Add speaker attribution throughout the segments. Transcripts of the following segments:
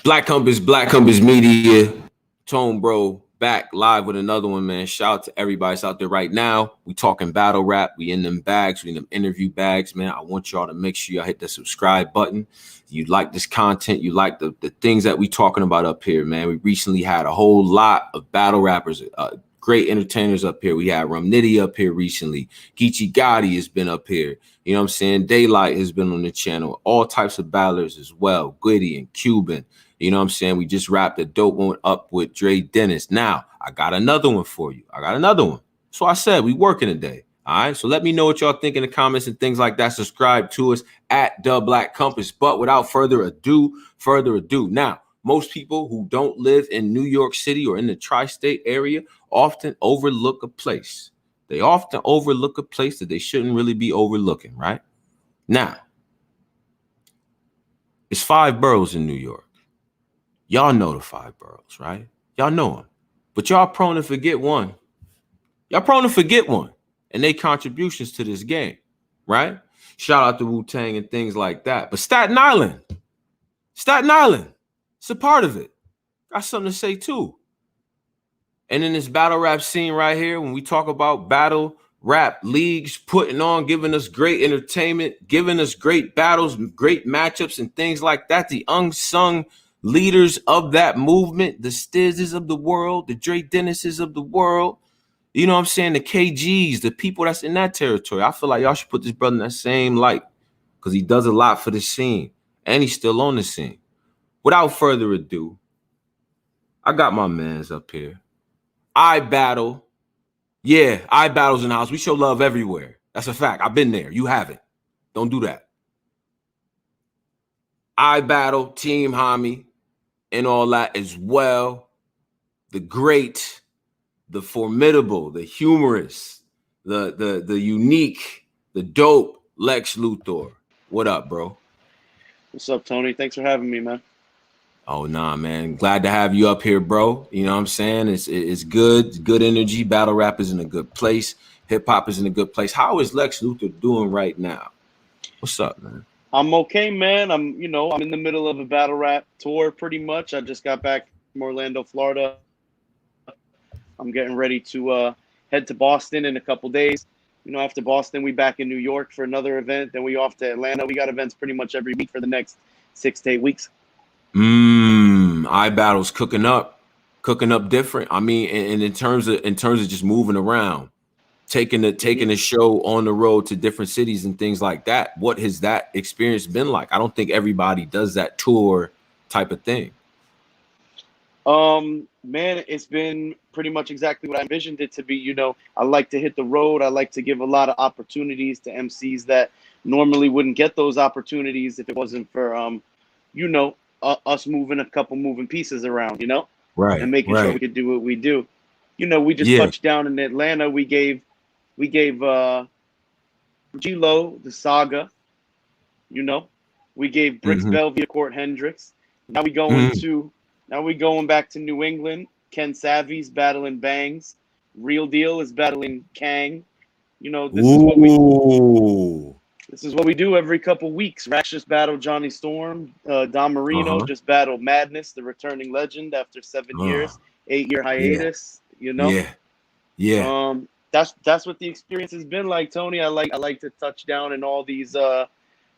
Speaker 1: Black Compass Media, Tone Bro back live with another one, man. Shout out to everybody that's out there right now. We talking battle rap. We in them bags. We in them interview bags, man. I want y'all to make sure y'all hit the subscribe button. You like this content. You like the things that we talking about up here, man. We recently had a whole lot of battle rappers, great entertainers up here. We had Rum Nitty up here recently. Geechee Gotti has been up here. You know what I'm saying? Daylight has been on the channel. All types of battlers as well. Gwitty and Cuban. You know what I'm saying? We just wrapped a dope one up with Dre Dennis. Now, I got another one for you. So I said we working today. All right. So let me know what y'all think in the comments and things like that. Subscribe to us at The Black Compass. But without further ado. Now, most people who don't live in New York City or in the tri-state area often overlook a place. They often overlook a place that they shouldn't really be overlooking, right? Now, it's 5 boroughs in New York. Y'all know the 5 boroughs, right? Y'all know them. But y'all prone to forget one. And they contributions to this game, right? Shout out to Wu-Tang and things like that. But Staten Island, it's a part of it. Got something to say too. And in this battle rap scene right here, when we talk about battle rap leagues putting on, giving us great entertainment, giving us great battles, great matchups and things like that, the unsung leaders of that movement, the Stizzes of the world, the Dre Dennises of the world, you know what I'm saying, the KGs, the people that's in that territory. I feel like y'all should put this brother in that same light because he does a lot for the scene and he's still on the scene. Without further ado, I got my mans up here. iBattle. Yeah, iBattle's in the house. We show love everywhere. That's a fact. I've been there. You haven't. Don't do that. iBattle, Team Homie, and all that as well. The great, the formidable, the humorous, the unique, the dope Lex Luthor. What up, bro?
Speaker 2: What's up, Tony? Thanks for having me, man.
Speaker 1: Oh, nah, man. Glad to have you up here, bro. You know what I'm saying? It's good. It's good energy. Battle rap is in a good place. Hip hop is in a good place. How is Lex Luthor doing right now? What's up, man?
Speaker 2: I'm okay, man. I'm in the middle of a battle rap tour pretty much. I just got back from Orlando, Florida. I'm getting ready to head to Boston in a couple days. After Boston, we back in New York for another event. Then we off to Atlanta. We got events pretty much every week for the next 6 to 8 weeks.
Speaker 1: iBattle's cooking up different. I mean, and in terms of just moving around, taking the show on the road to different cities and things like that. What has that experience been like? I don't think everybody does that tour type of thing.
Speaker 2: Man, it's been pretty much exactly what I envisioned it to be. I like to hit the road. I like to give a lot of opportunities to MCs that normally wouldn't get those opportunities if it wasn't for us moving a couple moving pieces around,
Speaker 1: right,
Speaker 2: and making sure we could do what we do. We just touched down in Atlanta. We gave G-Lo the Saga. We gave Bricks Bellevue Court Hendricks. Now we going back to New England. Ken Savvy's battling Bangs. Real Deal is battling Kang. This is what we do every couple weeks. Rax just battled Johnny Storm. Don Marino just battled Madness, the returning legend after 7 years, 8-year hiatus. That's what the experience has been like, Tony. I like to touch down in all these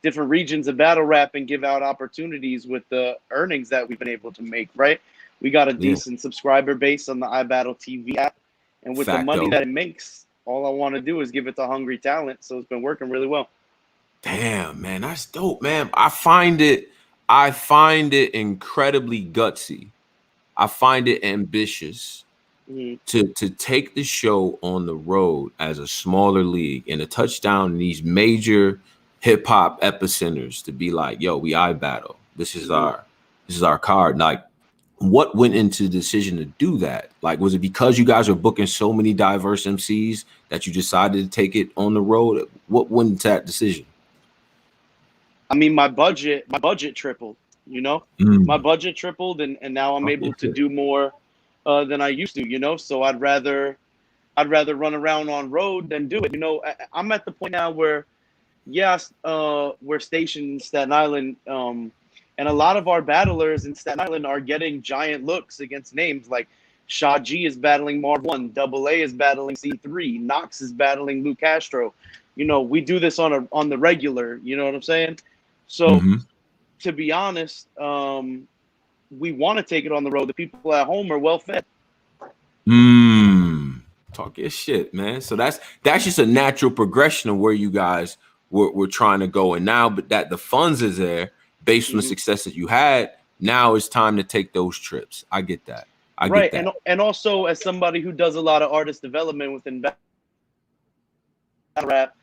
Speaker 2: different regions of battle rap and give out opportunities with the earnings that we've been able to make. Right, we got a decent subscriber base on the iBattle TV app, and with the money that it makes, all I want to do is give it to hungry talent. So it's been working really well.
Speaker 1: Damn, man, that's dope, man. I find it incredibly gutsy. I find it ambitious to take the show on the road as a smaller league and a touchdown in these major hip hop epicenters to be like, yo, we iBattle. This is our card. Like, what went into the decision to do that? Like, was it because you guys are booking so many diverse MCs that you decided to take it on the road? What went into that decision?
Speaker 2: I mean, my budget tripled, my budget tripled, and now I'm able to do more than I used to, so I'd rather run around on road than do it. I'm at the point now where, yes, we're stationed in Staten Island, and And a lot of our battlers in Staten Island are getting giant looks against names like Shaw G is battling Marv 1, Double A is battling C3, Knox is battling Lou Castro. You know, we do this on the regular, you know what I'm saying? So to be honest, we want to take it on the road. The people at home are well fed.
Speaker 1: Talk your shit, man. So that's just a natural progression of where you guys were trying to go. And now, but that the funds is there based on the success that you had. Now it's time to take those trips. I get that. I get that.
Speaker 2: And also as somebody who does a lot of artist development within battle rap,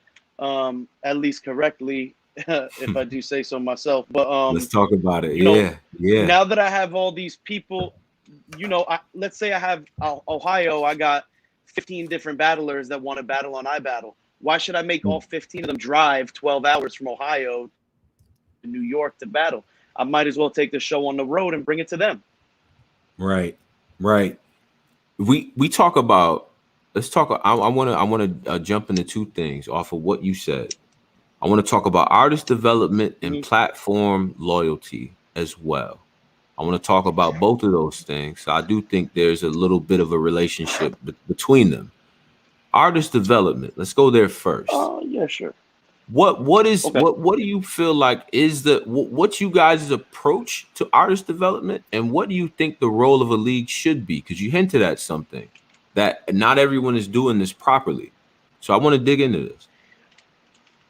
Speaker 2: at least correctly, if I do say so myself. But
Speaker 1: let's talk about it.
Speaker 2: Yeah. Now that I have all these people, you know, let's say I have Ohio, I got 15 different battlers that want to battle on iBattle. Why should I make all 15 of them drive 12 hours from Ohio to New York to battle? I might as well take the show on the road and bring it to them.
Speaker 1: Right. We talk about, let's talk. I want to jump into two things off of what you said. I want to talk about artist development and platform loyalty as well. I want to talk about both of those things. I do think there's a little bit of a relationship between them. Artist development. Let's go there first.
Speaker 2: Oh, yeah, sure.
Speaker 1: What do you feel like is what's you guys' approach to artist development, and what do you think the role of a league should be? Because you hinted at something that not everyone is doing this properly. So I want to dig into this.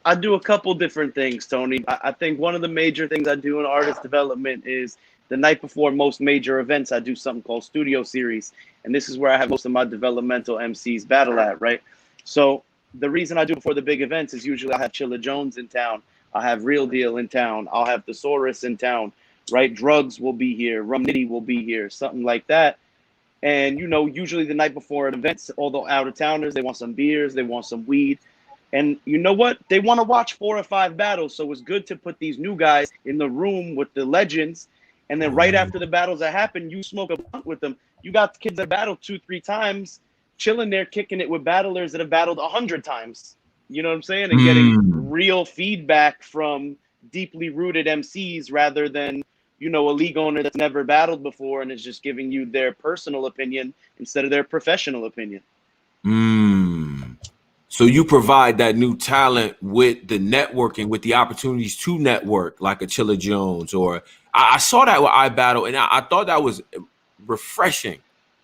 Speaker 2: I do a couple different things, Tony. I think one of the major things I do in artist development is the night before most major events, I do something called Studio Series. And this is where I have most of my developmental MCs battle at, right? So the reason I do it before the big events is usually I have Chilla Jones in town. I have Real Deal in town. I'll have Thesaurus in town, right? Drugs will be here. Rum Nitty will be here, something like that. And, you know, usually the night before an event, all the out-of-towners, they want some beers, they want some weed. And you know what? They want to watch 4 or 5 battles. So it's good to put these new guys in the room with the legends. And then right after the battles that happen, you smoke a blunt with them. You got kids that battled 2-3 times, chilling there, kicking it with battlers that have battled 100 times. You know what I'm saying? And getting real feedback from deeply rooted MCs rather than, you know, a league owner that's never battled before and is just giving you their personal opinion instead of their professional opinion.
Speaker 1: So you provide that new talent with the networking, with the opportunities to network, like a Chilla Jones, or I saw that with iBattle, and I thought that was refreshing,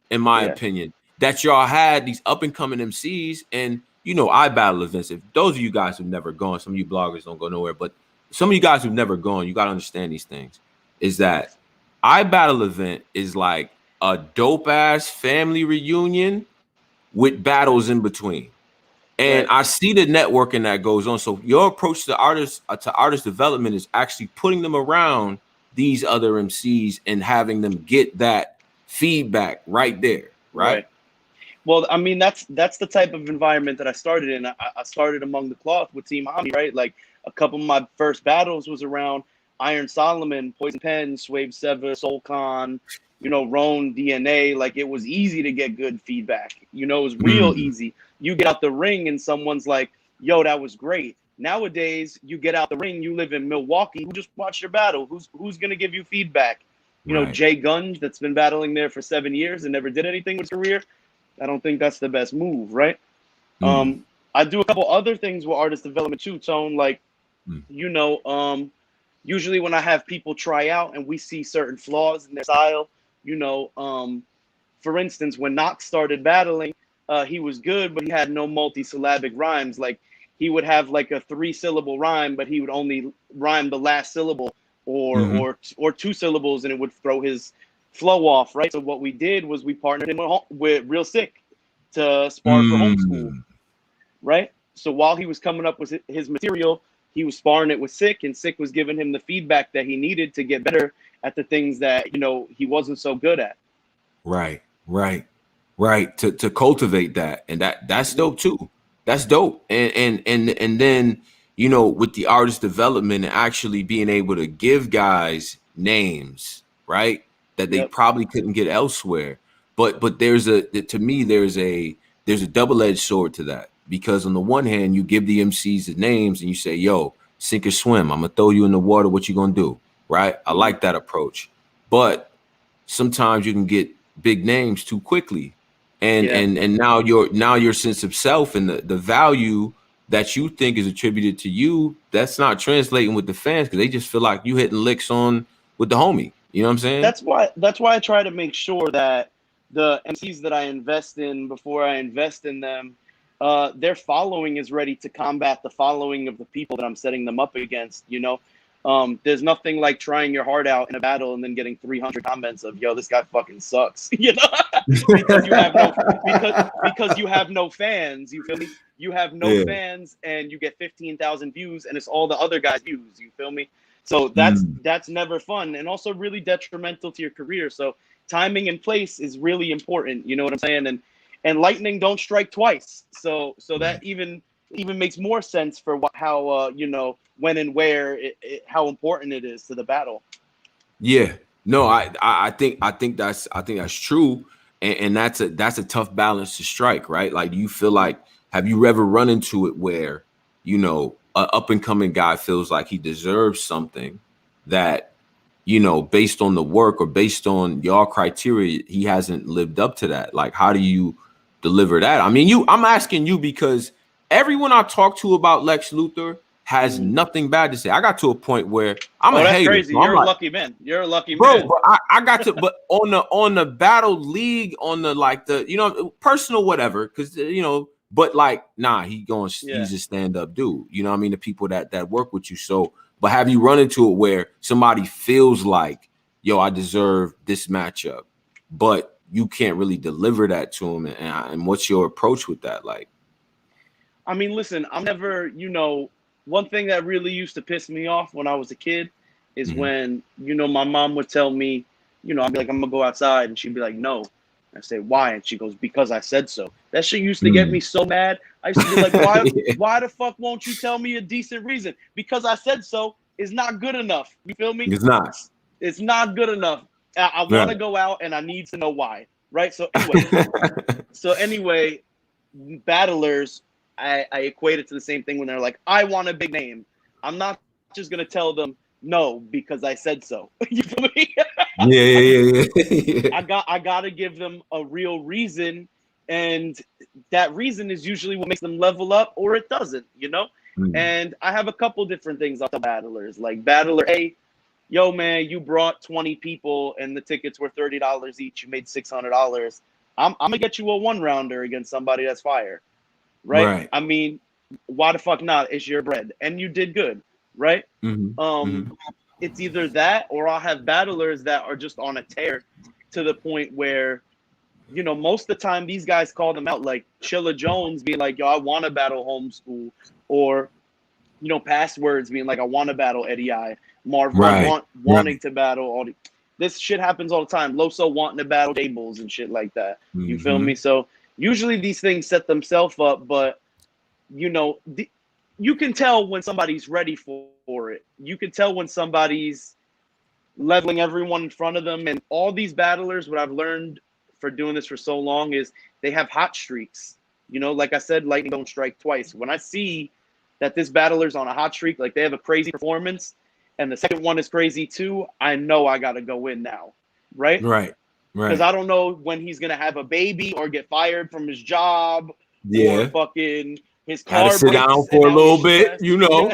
Speaker 1: in my opinion, that y'all had these up and coming MCs, and you know, iBattle events. If those of you guys who've never gone, some of you bloggers don't go nowhere, but some of you guys who've never gone, you got to understand these things. Is that iBattle event is like a dope ass family reunion with battles in between. And I see the networking that goes on. So your approach to artist development is actually putting them around these other MCs and having them get that feedback right there, right?
Speaker 2: Well, I mean, that's the type of environment that I started in. I started among the cloth with Team Omni, right? Like a couple of my first battles was around Iron Solomon, Poison Pen, Swave Seva, Soul Khan, you know, Roan, DNA. Like it was easy to get good feedback. You know, it was real easy. You get out the ring and someone's like, yo, that was great. Nowadays, you get out the ring, you live in Milwaukee, who just watched your battle? Who's going to give you feedback? You know, Jay Gunge, that's been battling there for 7 years and never did anything with his career. I don't think that's the best move, right? I do a couple other things with artist development too, Tone. Like, you know, usually when I have people try out and we see certain flaws in their style, you know, for instance, when Knox started battling, he was good, but he had no multi-syllabic rhymes. Like he would have like a 3-syllable rhyme, but he would only rhyme the last syllable or 2 syllables, and it would throw his flow off, right? So what we did was we partnered him with Real Sikh to spar for homeschool, right? So while he was coming up with his material, he was sparring it with Sikh, and Sikh was giving him the feedback that he needed to get better at the things that, you know, he wasn't so good at.
Speaker 1: Right. To cultivate that. And that's dope too. That's dope. And then, you know, with the artist development and actually being able to give guys names, right, that they probably couldn't get elsewhere. But there's a double-edged sword to that, because on the one hand, you give the MCs the names and you say, yo, sink or swim. I'm gonna throw you in the water. What you gonna do? right? I like that approach. But sometimes you can get big names too quickly. And now your sense of self and the value that you think is attributed to you, that's not translating with the fans because they just feel like you hitting licks on with the homie. You know what I'm saying?
Speaker 2: That's why I try to make sure that the MCs that I invest in before I invest in them, their following is ready to combat the following of the people that I'm setting them up against. You know, there's nothing like trying your heart out in a battle and then getting 300 comments of "Yo, this guy fucking sucks," you know, because you have no fans. You feel me? You have no fans, and you get 15,000 views, and it's all the other guys' views. You feel me? So that's never fun, and also really detrimental to your career. So timing and place is really important. You know what I'm saying? And lightning don't strike twice. So that even makes more sense for how you know, when and where how important it is to the battle.
Speaker 1: Yeah, no, I think that's true, and that's a tough balance to strike, right? Like, do you feel like, have you ever run into it where, you know, an up and coming guy feels like he deserves something that, you know, based on the work or based on your criteria, he hasn't lived up to that? Like, how do you deliver that? I mean, I'm asking you because everyone I talk to about Lex Luthor has nothing bad to say. I got to a point where I'm a
Speaker 2: that's
Speaker 1: hater.
Speaker 2: crazy.
Speaker 1: So
Speaker 2: You're a lucky man. You're a lucky
Speaker 1: bro,
Speaker 2: man.
Speaker 1: but I got to, but on the battle league, on the, like, the, you know, personal whatever, because, you know, but like, nah, he's a stand-up dude. You know what I mean? The people that work with you. So, but have you run into it where somebody feels like, yo, I deserve this matchup, but you can't really deliver that to him? And what's your approach with that? Like,
Speaker 2: I mean, listen, I'm never, you know, one thing that really used to piss me off when I was a kid is when, you know, my mom would tell me, you know, I'd be like, I'm gonna go outside, and she'd be like, no. I say, why? And she goes, because I said so. That shit used to get me so mad. I used to be like, why the fuck won't you tell me a decent reason? Because I said so is not good enough. You feel me?
Speaker 1: It's not.
Speaker 2: It's not good enough. I want to go out, and I need to know why. Right? So anyway, battlers, I equate it to the same thing when they're like, I want a big name. I'm not just gonna tell them no because I said so. You feel me?
Speaker 1: Yeah.
Speaker 2: I gotta give them a real reason, and that reason is usually what makes them level up, or it doesn't, you know? And I have a couple different things I'll tell battlers. Like, battler A, yo man, you brought 20 people and the tickets were $30 each, you made $600. I'm gonna get you a 1-rounder against somebody that's fire. Right? I mean, why the fuck not? It's your bread, and you did good, right? It's either that, or I'll have battlers that are just on a tear to the point where, you know, most of the time these guys call them out, like Chilla Jones being like, yo, I want to battle Homeschool, or, you know, Passwords being like, I want to battle Eddie I, Marvel wanting to battle all the. This shit happens all the time. Loso wanting to battle Tables and shit like that. You feel me? So usually these things set themselves up, but, you know, you can tell when somebody's ready for it. You can tell when somebody's leveling everyone in front of them. And all these battlers, what I've learned for doing this for so long is they have hot streaks. You know, like I said, lightning don't strike twice. When I see that this battler's on a hot streak, like they have a crazy performance, and the second one is crazy too, I know I got to go in now, right? Because I don't know when he's going to have a baby or get fired from his job, or fucking his car
Speaker 1: sit down for a little bit, you know.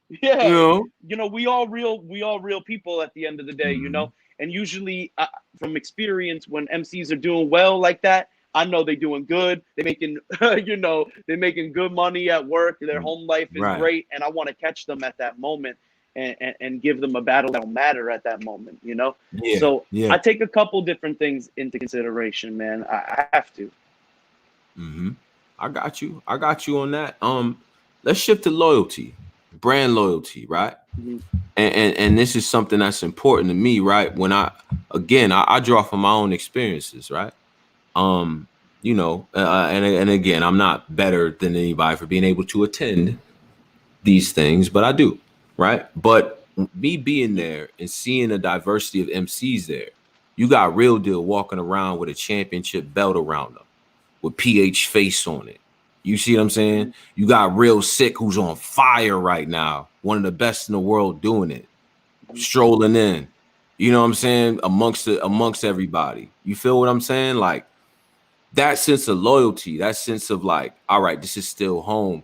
Speaker 2: You know, we all real people at the end of the day, you know. And usually, from experience, when MCs are doing well like that, I know they're doing good. They're making, you know, they're making good money at work. Their home life is great, and I want to catch them at that moment and give them a battle that'll matter at that moment, you know. So I take a couple different things into consideration, man. I have to.
Speaker 1: I got you on that. Let's shift to loyalty, brand loyalty, right? And this is something that's important to me, right? When I draw from my own experiences, right? You know, and again, I'm not better than anybody for being able to attend these things, but I do, right? But me being there and seeing a diversity of MCs there, you got Real Deal walking around with a championship belt around them, with PH face on it. You see what I'm saying? You got Real Sikh, who's on fire right now, one of the best in the world doing it. strolling in. You know what I'm saying? Amongst everybody. You feel what I'm saying? Like that sense of loyalty, that sense of like, all right, this is still home.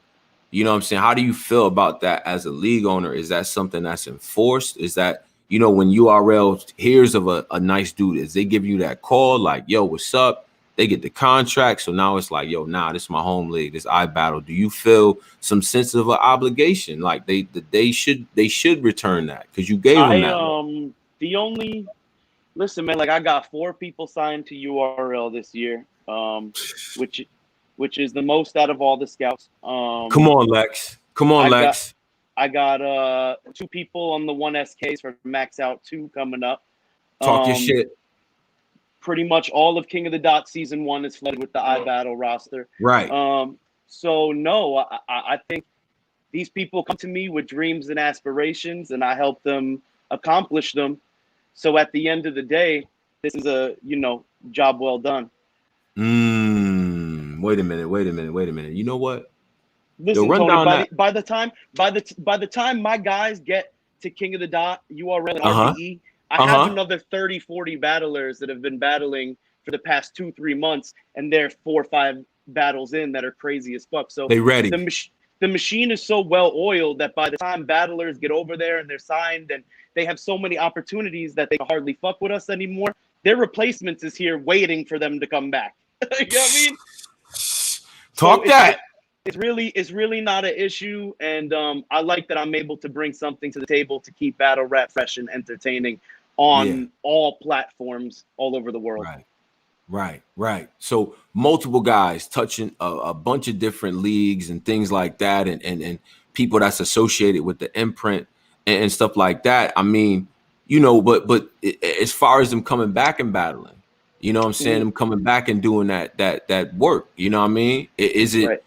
Speaker 1: You know what I'm saying? How do you feel about that as a league owner? Is that something that's enforced? Is that, you know, when URL hears of a nice dude, is they give you that call like, yo, what's up? They get the contract. So now it's like, yo, nah, this is my home league, this iBattle. Do you feel some sense of an obligation? Like they should return that because you gave them that.
Speaker 2: The only listen, man, like I got 4 people signed to URL this year, which is the most out of all the scouts.
Speaker 1: Come on, Lex. Come on, Lex.
Speaker 2: I got 2 people on the 1SKs for Max Out 2 coming up.
Speaker 1: Talk your shit.
Speaker 2: Pretty much all of King of the Dot season 1 is flooded with the iBattle roster.
Speaker 1: Right.
Speaker 2: So no, I think these people come to me with dreams and aspirations, and I help them accomplish them. So at the end of the day, this is a, you know, job well done.
Speaker 1: Wait a minute. You know what?
Speaker 2: Listen, Tony, by the time my guys get to King of the Dot, URL, and RBE, I have another 30, 40 battlers that have been battling for the past 2-3 months, and they're 4 or 5 battles in that are crazy as fuck. So
Speaker 1: they ready.
Speaker 2: The machine is so well oiled that by the time battlers get over there and they're signed and they have so many opportunities that they can hardly fuck with us anymore, their replacements is here waiting for them to come back. You know what I mean?
Speaker 1: Talk so that.
Speaker 2: It's really not an issue, and I like that I'm able to bring something to the table to keep battle rap fresh and entertaining on all platforms all over the world.
Speaker 1: Right. So multiple guys touching a bunch of different leagues and things like that, and people that's associated with the imprint and stuff like that. I mean, you know, but as far as them coming back and battling, you know what I'm saying, them coming back and doing that work, you know what I mean? Is it? Right.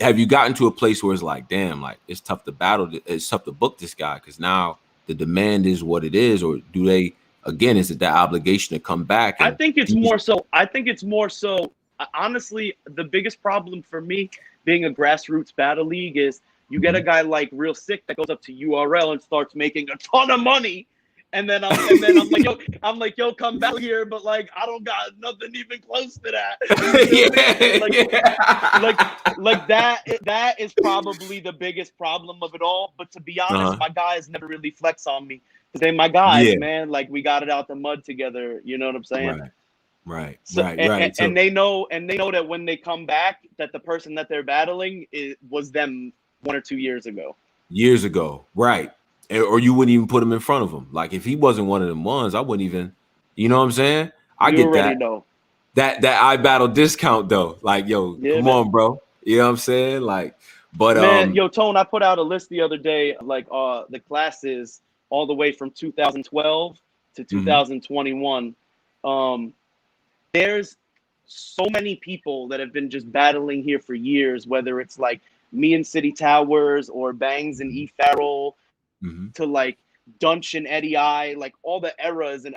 Speaker 1: Have you gotten to a place where it's like, damn, like it's tough to battle, it's tough to book this guy because now the demand is what it is, or do they? Again, is it that obligation to come back?
Speaker 2: I think it's more so. Honestly, the biggest problem for me being a grassroots battle league is you get a guy like Real Sikh that goes up to URL and starts making a ton of money, and then I'm like, yo, come back here, but like I don't got nothing even close to that. Like that is probably the biggest problem of it all. But to be honest, my guys never really flex on me. They my guys, man. Like we got it out the mud together. You know what I'm saying?
Speaker 1: Right.
Speaker 2: And they know that when they come back, that the person that they're battling was them 1 or 2 years ago.
Speaker 1: Right? Or you wouldn't even put him in front of him. Like if he wasn't one of them ones, I wouldn't even. You know what I'm saying? I get that.
Speaker 2: Know.
Speaker 1: That iBattle discount though. Like yo, come on, bro. You know what I'm saying? Like, but
Speaker 2: man, yo, Tone, I put out a list the other day, like the classes all the way from 2012 to 2021. There's so many people that have been just battling here for years, whether it's like me and City Towers or Bangs and E Farrell to like Dunch and Eddie I, like all the eras.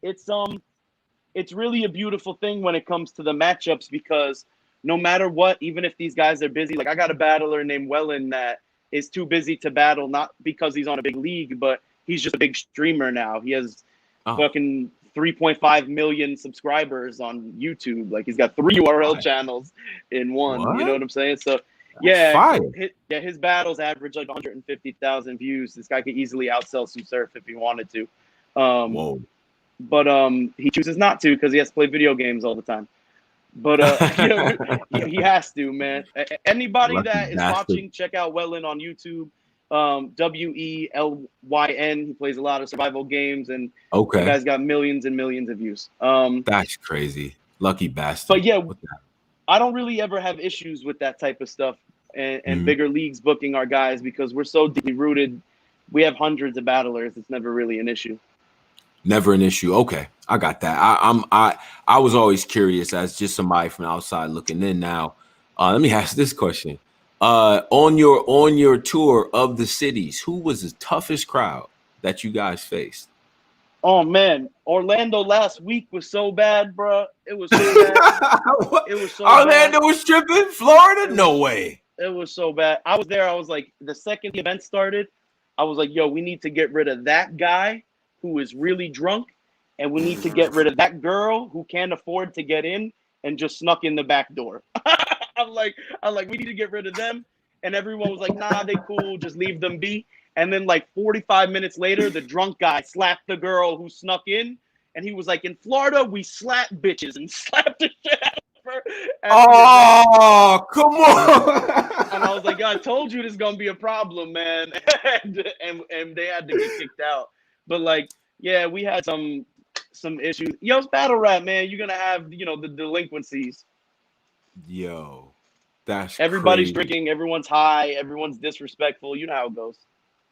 Speaker 2: It's really a beautiful thing when it comes to the matchups, because no matter what, even if these guys are busy, like I got a battler named Wellen that is too busy to battle, not because he's on a big league, but he's just a big streamer now. He has fucking 3.5 million subscribers on YouTube. Like he's got 3 URL channels in one. What? You know what I'm saying? So his battles average like 150,000 views. This guy could easily outsell Sue Surf if he wanted to.
Speaker 1: Whoa.
Speaker 2: But he chooses not to because he has to play video games all the time. But you know, he has to, man. Anybody
Speaker 1: Lucky
Speaker 2: that is
Speaker 1: bastard.
Speaker 2: watching, check out Wellen on YouTube. WELYN. He plays a lot of survival games, and the guy's got millions and millions of views.
Speaker 1: That's crazy. Lucky bastard.
Speaker 2: But yeah, I don't really ever have issues with that type of stuff and bigger leagues booking our guys because we're so deeply rooted. We have hundreds of battlers. It's never really an issue.
Speaker 1: Never an issue. Okay, I got that. I was always curious as just somebody from outside looking in. Now, let me ask this question: on your tour of the cities, who was the toughest crowd that you guys faced?
Speaker 2: Oh man, Orlando last week was so bad, bro. It was so bad. It was so
Speaker 1: Orlando was tripping. Florida, no way.
Speaker 2: It was so bad. I was there. I was like, the second the event started, I was like, yo, we need to get rid of that guy who is really drunk, and we need to get rid of that girl who can't afford to get in and just snuck in the back door. I'm like, we need to get rid of them. And everyone was like, nah, they cool, just leave them be. And then like 45 minutes later, the drunk guy slapped the girl who snuck in, and he was like, in Florida, we slap bitches, and slapped the shit out of her.
Speaker 1: Oh, come on.
Speaker 2: And I was like, I told you this is gonna be a problem, man. and they had to get kicked out. But like, yeah, we had some issues. Yo, it's battle rap, man. You're gonna have, you know, the delinquencies.
Speaker 1: Yo, that's
Speaker 2: Everybody's
Speaker 1: crazy.
Speaker 2: drinking, everyone's high, everyone's disrespectful. You know how it goes.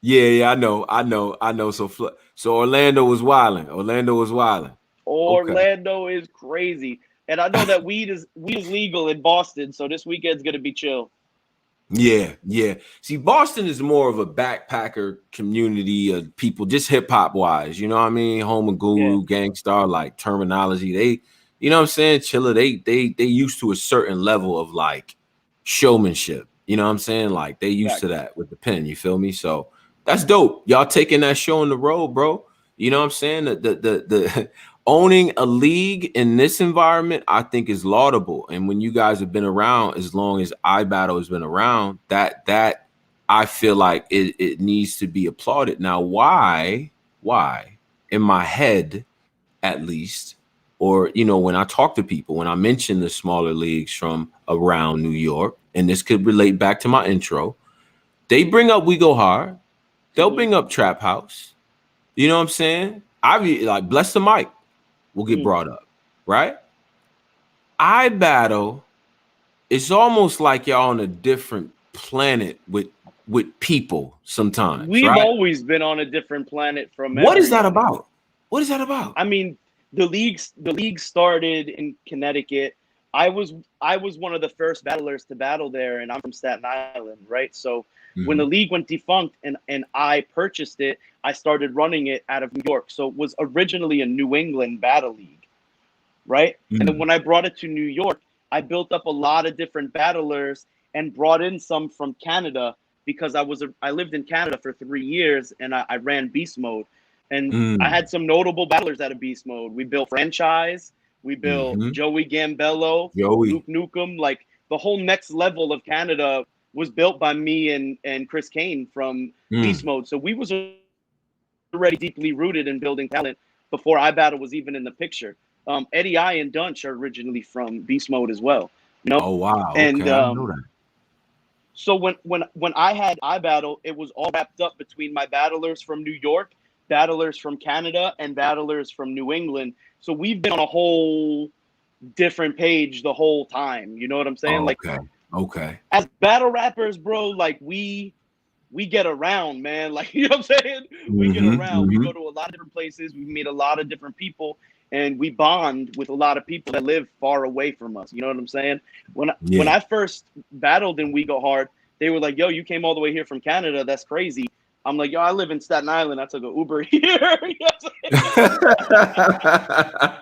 Speaker 1: Yeah, I know. So Orlando was wilding. Okay.
Speaker 2: Orlando is crazy. And I know that weed is legal in Boston, so this weekend's gonna be chill.
Speaker 1: Yeah. See, Boston is more of a backpacker community of people, just hip hop wise. You know what I mean? Homer Guru, Gangstar, like terminology. They, you know what I'm saying? Chiller. They used to a certain level of like showmanship. You know what I'm saying? Like they used to that with the pen. You feel me? So that's dope. Y'all taking that show on the road, bro. You know what I'm saying? The owning a league in this environment, I think, is laudable. And when you guys have been around as long as iBattle has been around, that I feel like it needs to be applauded. Now, why in my head, at least, or you know, when I talk to people, when I mention the smaller leagues from around New York, and this could relate back to my intro, they bring up We Go Hard, they'll bring up Trap House. You know what I'm saying? I be like, bless the mic will get brought up, right? iBattle, it's almost like y'all on a different planet with people sometimes.
Speaker 2: We've
Speaker 1: right?
Speaker 2: always been on a different planet from
Speaker 1: What is that
Speaker 2: everybody.
Speaker 1: about? What is that about?
Speaker 2: I mean, the league started in Connecticut. I was one of the first battlers to battle there, and I'm from Staten Island, right? So when the league went defunct and I purchased it, I started running it out of New York. So it was originally a New England battle league, right? And then when I brought it to New York, I built up a lot of different battlers and brought in some from Canada because I lived in Canada for 3 years and I ran Beast Mode. And I had some notable battlers out of Beast Mode. We built Franchise. We built Joey Gambello, Luke Nukem. Like the whole next level of Canada was built by me and Chris Kane from Beast Mode. So we was already deeply rooted in building talent before iBattle was even in the picture. Eddie I and Dunch are originally from Beast Mode as well. You know?
Speaker 1: Oh wow!
Speaker 2: And
Speaker 1: okay, I know that.
Speaker 2: So when I had iBattle, it was all wrapped up between my battlers from New York, battlers from Canada, and battlers from New England. So we've been on a whole different page the whole time. You know what I'm saying?
Speaker 1: Oh,
Speaker 2: like,
Speaker 1: okay.
Speaker 2: As battle rappers, bro, like we get around, man. Like, you know what I'm saying? We get around. We go to a lot of different places. We meet a lot of different people, and we bond with a lot of people that live far away from us. You know what I'm saying? When I first battled in We Go Hard, they were like, yo, you came all the way here from Canada. That's crazy. I'm like, yo, I live in Staten Island. I took an Uber here. You know what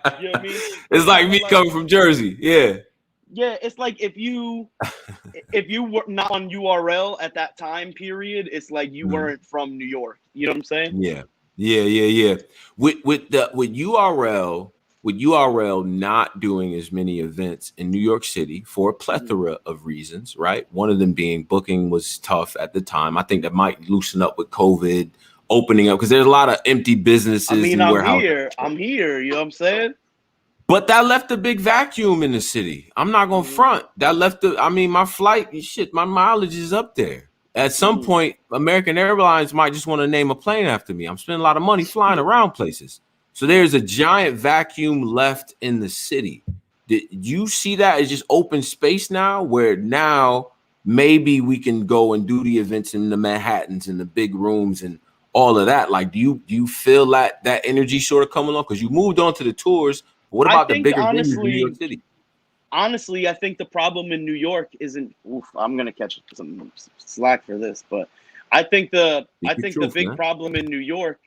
Speaker 2: I mean?
Speaker 1: It's like me coming from Jersey. Yeah.
Speaker 2: Yeah, it's like if you were not on URL at that time period, it's like you weren't from New York. You know what I'm saying?
Speaker 1: Yeah. With URL not doing as many events in New York City for a plethora of reasons, right? One of them being booking was tough at the time. I think that might loosen up with COVID opening up because there's a lot of empty businesses.
Speaker 2: I mean,
Speaker 1: and
Speaker 2: I'm here. You know what I'm saying?
Speaker 1: But that left a big vacuum in the city. I'm not gonna front. That left my flight, my mileage is up there. At some point, American Airlines might just want to name a plane after me. I'm spending a lot of money flying around places. So there's a giant vacuum left in the city. Did you see that as just open space now, where now maybe we can go and do the events in the Manhattans and the big rooms and all of that? Like, do you feel that energy sort of coming along? Because you moved on to the tours. What about the bigger venues in New York City?
Speaker 2: Honestly, I think the problem in New York isn't. I'm gonna catch some slack for this, but I think the big problem in New York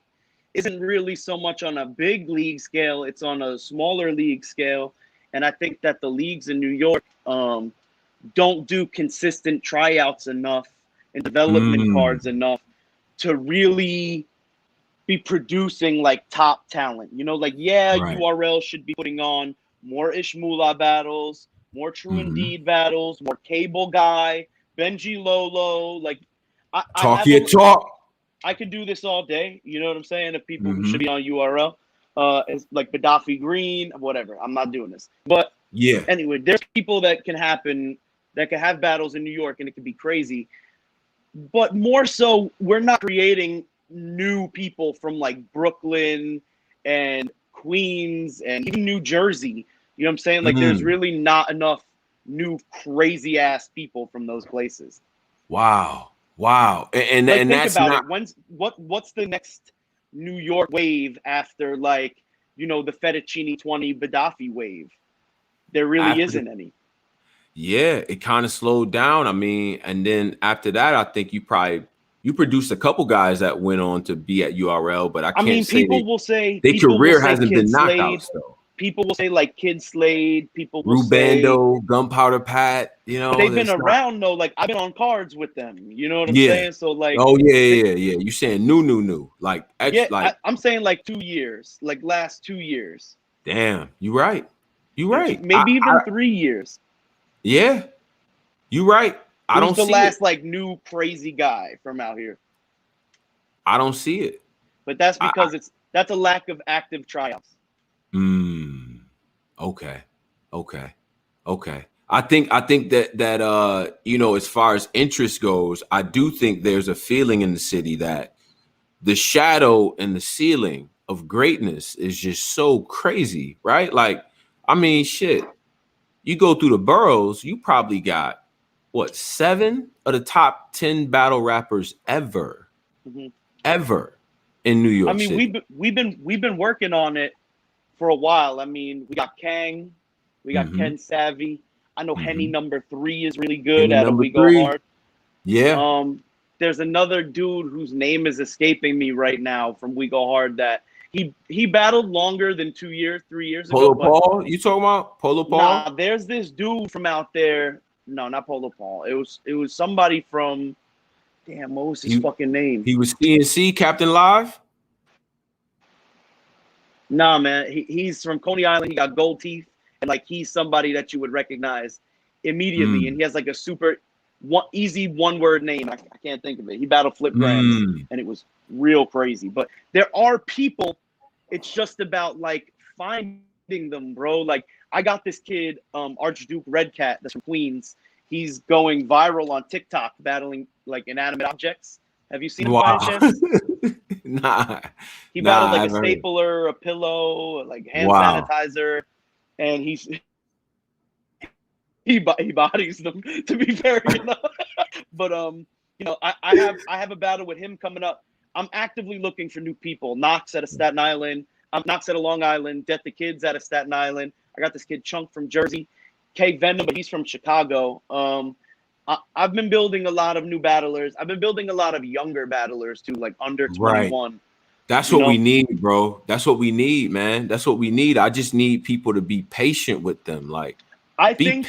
Speaker 2: isn't really so much on a big league scale. It's on a smaller league scale, and I think that the leagues in New York don't do consistent tryouts enough and development cards enough to really be producing like top talent. You know, like
Speaker 1: Right.
Speaker 2: URL should be putting on more Ishmula battles, more True Indeed battles, more Cable Guy, Benji Lolo. Like I
Speaker 1: Talk
Speaker 2: have
Speaker 1: your talk.
Speaker 2: I could do this all day. You know what I'm saying? Of people who should be on URL, as like Gaddafi Green, whatever. I'm not doing this, but
Speaker 1: Yeah.
Speaker 2: anyway, there's people that can have battles in New York, and it can be crazy. But more so, we're not creating new people from like Brooklyn and Queens and even New Jersey. You know what I'm saying? Like, there's really not enough new crazy ass people from those places.
Speaker 1: Wow. Wow. And
Speaker 2: Like, think
Speaker 1: that's
Speaker 2: about
Speaker 1: not
Speaker 2: it. What's the next New York wave after, like, you know, the Fettuccine 20 Gaddafi wave? There really isn't any.
Speaker 1: Yeah, it kind of slowed down. I mean, and then after that, I think you produced a couple guys that went on to be at URL, but I can't say
Speaker 2: People will say
Speaker 1: their career hasn't
Speaker 2: Kyd
Speaker 1: been
Speaker 2: Slade.
Speaker 1: knockouts though.
Speaker 2: People will say like Kyd Slade. People will
Speaker 1: Rubando,
Speaker 2: say
Speaker 1: Gunpowder Pat, you know,
Speaker 2: they've been
Speaker 1: it's not.
Speaker 2: around though. Like, I've been on cards with them. You know what I'm
Speaker 1: Yeah.
Speaker 2: saying? So like,
Speaker 1: Oh yeah. You saying new, like
Speaker 2: yeah,
Speaker 1: like
Speaker 2: I'm saying like 2 years, like last 2 years.
Speaker 1: damn, you right. You right.
Speaker 2: Maybe even 3 years.
Speaker 1: Yeah, you right. I
Speaker 2: Who's
Speaker 1: don't
Speaker 2: the
Speaker 1: see
Speaker 2: last
Speaker 1: it.
Speaker 2: like new crazy guy from out here?
Speaker 1: I don't see it.
Speaker 2: But that's because that's a lack of active tryouts.
Speaker 1: Okay. I think that you know, as far as interest goes, I do think there's a feeling in the city that the shadow and the ceiling of greatness is just so crazy, right? Like, I mean, shit. You go through the boroughs, you probably got what, 7 of the top 10 battle rappers ever in New
Speaker 2: I
Speaker 1: York
Speaker 2: mean,
Speaker 1: City.
Speaker 2: we've been working on it for a while. I mean, we got Kang, we got Ken Savvy. I know Henny #3 is really good
Speaker 1: Henny
Speaker 2: at a
Speaker 1: number
Speaker 2: We Go
Speaker 1: 3.
Speaker 2: Hard.
Speaker 1: Yeah.
Speaker 2: There's another dude whose name is escaping me right now from We Go Hard that he battled longer than 2 years, 3 years ago.
Speaker 1: Polo Paul? You talking about Polo Paul?
Speaker 2: Nah, there's this dude from out there. No, not Polo Paul. It was somebody from, damn, what was his fucking name?
Speaker 1: He was CNC Captain Live?
Speaker 2: Nah, man. He's from Coney Island. He got gold teeth. And like, he's somebody that you would recognize immediately. And he has like a super easy one-word name. I can't think of it. He battled Flip Grams, and it was real crazy. But there are people. It's just about like finding them, bro. Like, I got this kid, Archduke Redcat, that's from Queens. He's going viral on TikTok battling like inanimate objects. Have you seen him by any chance?
Speaker 1: Nah.
Speaker 2: He battled like a stapler, a pillow, like hand sanitizer, and he bodies them, to be fair, you know. But you know, I have a battle with him coming up. I'm actively looking for new people. Knox out of Staten Island. Knox out of Long Island. Death the Kids out of Staten Island. I got this kid Chunk from Jersey. K Venom, but he's from Chicago. I've been building a lot of new battlers. I've been building a lot of younger battlers too, like under 21.
Speaker 1: Right. That's what we need, bro. That's what we need, man. That's what we need. I just need people to be patient with them. Like,
Speaker 2: I think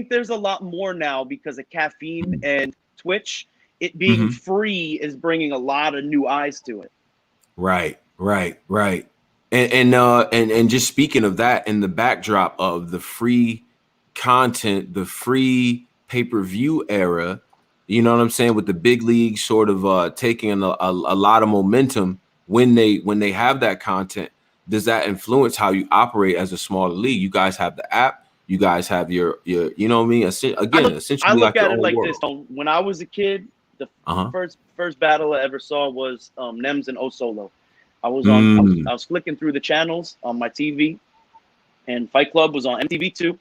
Speaker 2: there's a lot more now because of caffeine and Twitch. It being free is bringing a lot of new eyes to it.
Speaker 1: Right. And just speaking of that, in the backdrop of the free content, the free pay-per-view era, you know what I'm saying, with the big league sort of taking a lot of momentum when they have that content, does that influence how you operate as a smaller league? You guys have the app, you guys have your you know what I mean? Essentially,
Speaker 2: I look
Speaker 1: like
Speaker 2: at it like this. When I was a kid, the first battle I ever saw was Nems and O Solo. I was I was flicking through the channels on my TV, and Fight Club was on MTV2.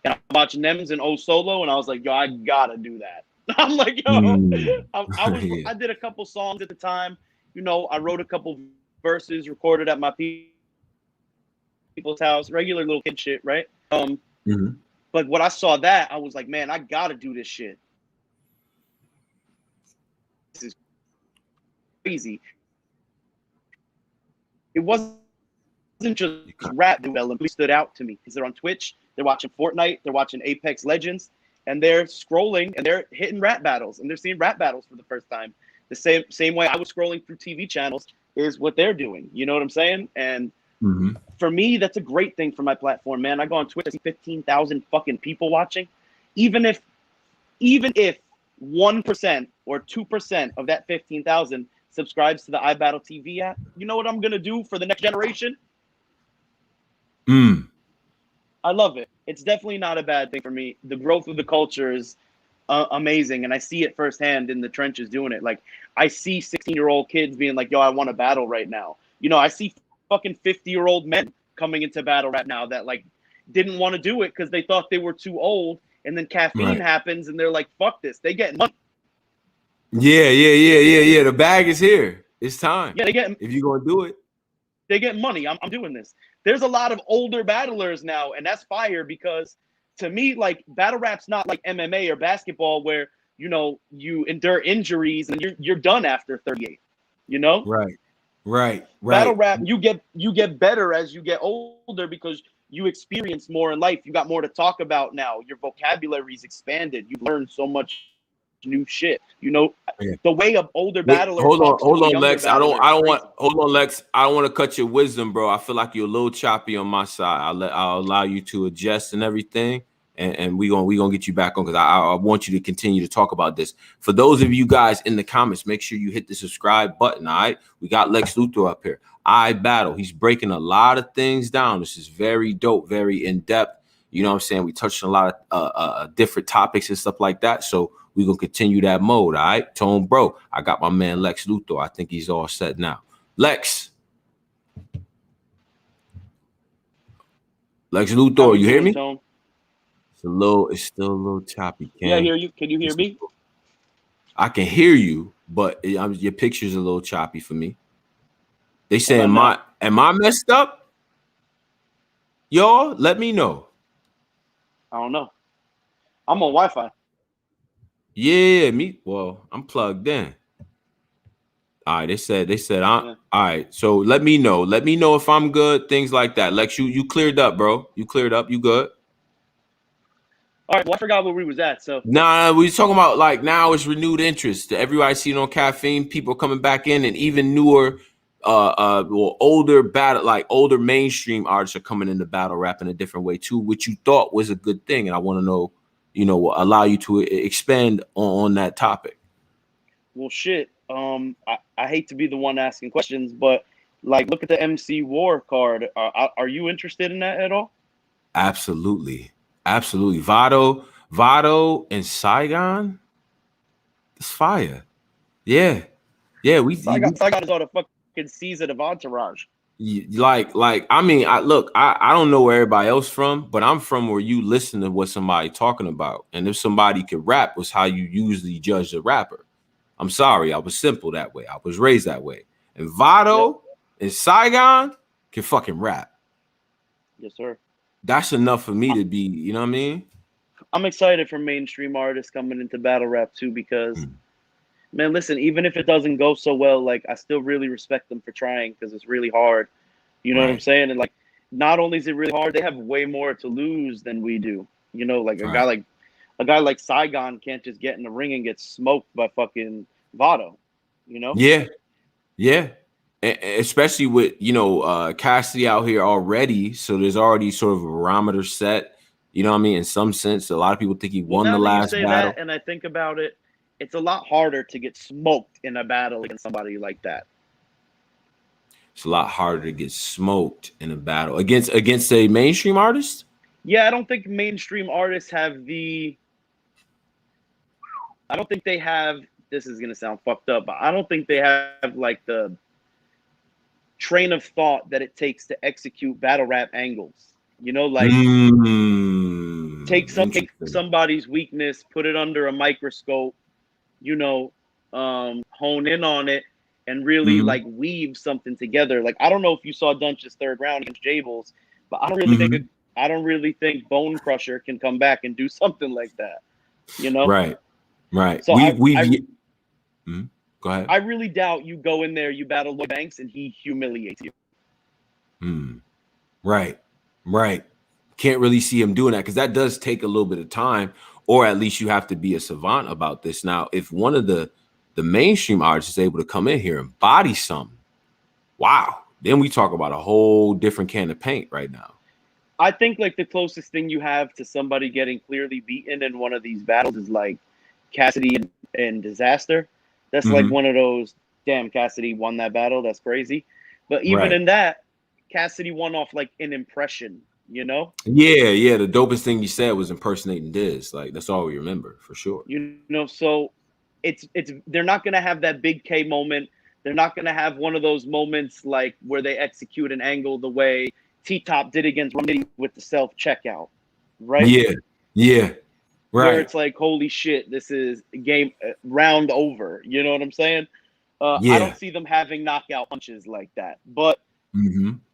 Speaker 2: And I'm watching Nems and O Solo, and I was like, yo, I gotta do that. I'm like, yo, I did a couple songs at the time. You know, I wrote a couple verses, recorded at my people's house, regular little kid shit, right? But when I saw that, I was like, man, I gotta do this shit. This is crazy. It wasn't just rap that really stood out to me because they're on Twitch, they're watching Fortnite, they're watching Apex Legends, and they're scrolling and they're hitting rap battles and they're seeing rap battles for the first time. The same way I was scrolling through TV channels is what they're doing. You know what I'm saying? And for me, that's a great thing for my platform, man. I go on Twitch, I see 15,000 fucking people watching. Even if 1% or 2% of that 15,000 subscribes to the iBattle TV app, you know what I'm gonna do for the next generation? I love it. It's definitely not a bad thing for me. The growth of the culture is amazing, and I see it firsthand in the trenches doing it. Like, I see 16-year-old kids being like, yo, I want to battle right now. You know, I see fucking 50-year-old men coming into battle rap now that like didn't want to do it because they thought they were too old, and then caffeine happens and they're like, fuck this. They get money.
Speaker 1: Yeah. The bag is here. It's time.
Speaker 2: Yeah,
Speaker 1: if you're gonna do it.
Speaker 2: They get money. I'm doing this. There's a lot of older battlers now, and that's fire because to me, like, battle rap's not like MMA or basketball where, you know, you endure injuries and you're done after 38. You know?
Speaker 1: Right.
Speaker 2: Battle rap, you get better as you get older because you experience more in life. You got more to talk about now. Your vocabulary's expanded. You've learned so much new shit. You know, the way of older battlers.
Speaker 1: Hold on, Lex. I don't want to cut your wisdom, bro. I feel like you're a little choppy on my side. I'll allow you to adjust and everything, and we gonna get you back on because I want you to continue to talk about this. For those of you guys in the comments, make sure you hit the subscribe button. All right, we got Lex Luthor up here. iBattle. He's breaking a lot of things down. This is very dope, very in depth. You know what I'm saying? We touched on a lot of different topics and stuff like that. So we're going to continue that mode, all right? Tone, bro, I got my man Lex Luthor. I think he's all set now. Lex Luthor, you hear me?
Speaker 2: Tone?
Speaker 1: It's still a little choppy.
Speaker 2: Yeah, I hear you. Can you hear me?
Speaker 1: I can hear you, but your picture's a little choppy for me. They say, am I messed up? Y'all, let me know.
Speaker 2: I don't know. I'm on Wi-Fi.
Speaker 1: Yeah, well, I'm plugged in. All right, they said all right. So let me know. Let me know if I'm good, things like that. Lex, you cleared up, bro. You cleared up, you good.
Speaker 2: All right, well, I forgot where we was at. So
Speaker 1: nah, we was talking about like now it's renewed interest. Everybody seen on caffeine, people coming back in, and even newer older mainstream artists are coming into battle rap in a different way too, which you thought was a good thing. And I want to know, allow you to expand on that topic.
Speaker 2: Well, shit. I hate to be the one asking questions, but like, look at the MC War card. Are you interested in that at all?
Speaker 1: Absolutely. Vado and Saigon. It's fire. Yeah.
Speaker 2: Saigon is all the fucking season of Entourage.
Speaker 1: I mean, I don't know where everybody else from, but I'm from where you listen to what somebody talking about, and if somebody could rap was how you usually judge the rapper. I'm sorry, I was simple that way. I was raised that way. And Vado and Saigon can fucking rap.
Speaker 2: Yes, sir.
Speaker 1: That's enough for me to be, you know what I mean?
Speaker 2: I'm excited for mainstream artists coming into battle rap too, because man, listen, even if it doesn't go so well, like, I still really respect them for trying because it's really hard. You know what I'm saying? And like, not only is it really hard, they have way more to lose than we do. You know, like a guy like Saigon can't just get in the ring and get smoked by fucking Vado. You know?
Speaker 1: Yeah. Especially with Cassidy out here already, so there's already sort of a barometer set. You know what I mean? In some sense, a lot of people think he won the last battle.
Speaker 2: That, and I think about it. It's a lot harder to get smoked in a battle against somebody like that.
Speaker 1: It's a lot harder to get smoked in a battle against a mainstream artist.
Speaker 2: Yeah, I don't think mainstream artists have I don't think they have. This is gonna sound fucked up, but I don't think they have like the train of thought that it takes to execute battle rap angles. You know, like take somebody's weakness, put it under a microscope. Hone in on it and really like weave something together. Like, I don't know if you saw Dunch's third round against Jables, but I don't really think Bone Crusher can come back and do something like that. You know?
Speaker 1: Right. So go ahead.
Speaker 2: I really doubt you go in there, you battle Lloyd Banks, and he humiliates you.
Speaker 1: Right. Can't really see him doing that because that does take a little bit of time, or at least you have to be a savant about this. Now, if one of the the mainstream artist is able to come in here and body something, wow, then we talk about a whole different can of paint right now.
Speaker 2: I think like the closest thing you have to somebody getting clearly beaten in one of these battles is like Cassidy and Disaster. That's like one of those, damn, Cassidy won that battle. That's crazy. But even in that, Cassidy won off like an impression, you know?
Speaker 1: Yeah. The dopest thing you said was impersonating Diz. Like, that's all we remember for sure.
Speaker 2: You know, so it's they're not gonna have that big K moment. They're not gonna have one of those moments like where they execute an angle the way T-Top did against Rumity with the self checkout, right?
Speaker 1: Yeah, right.
Speaker 2: Where it's like, holy shit, this is game round over. You know what I'm saying? I don't see them having knockout punches like that, but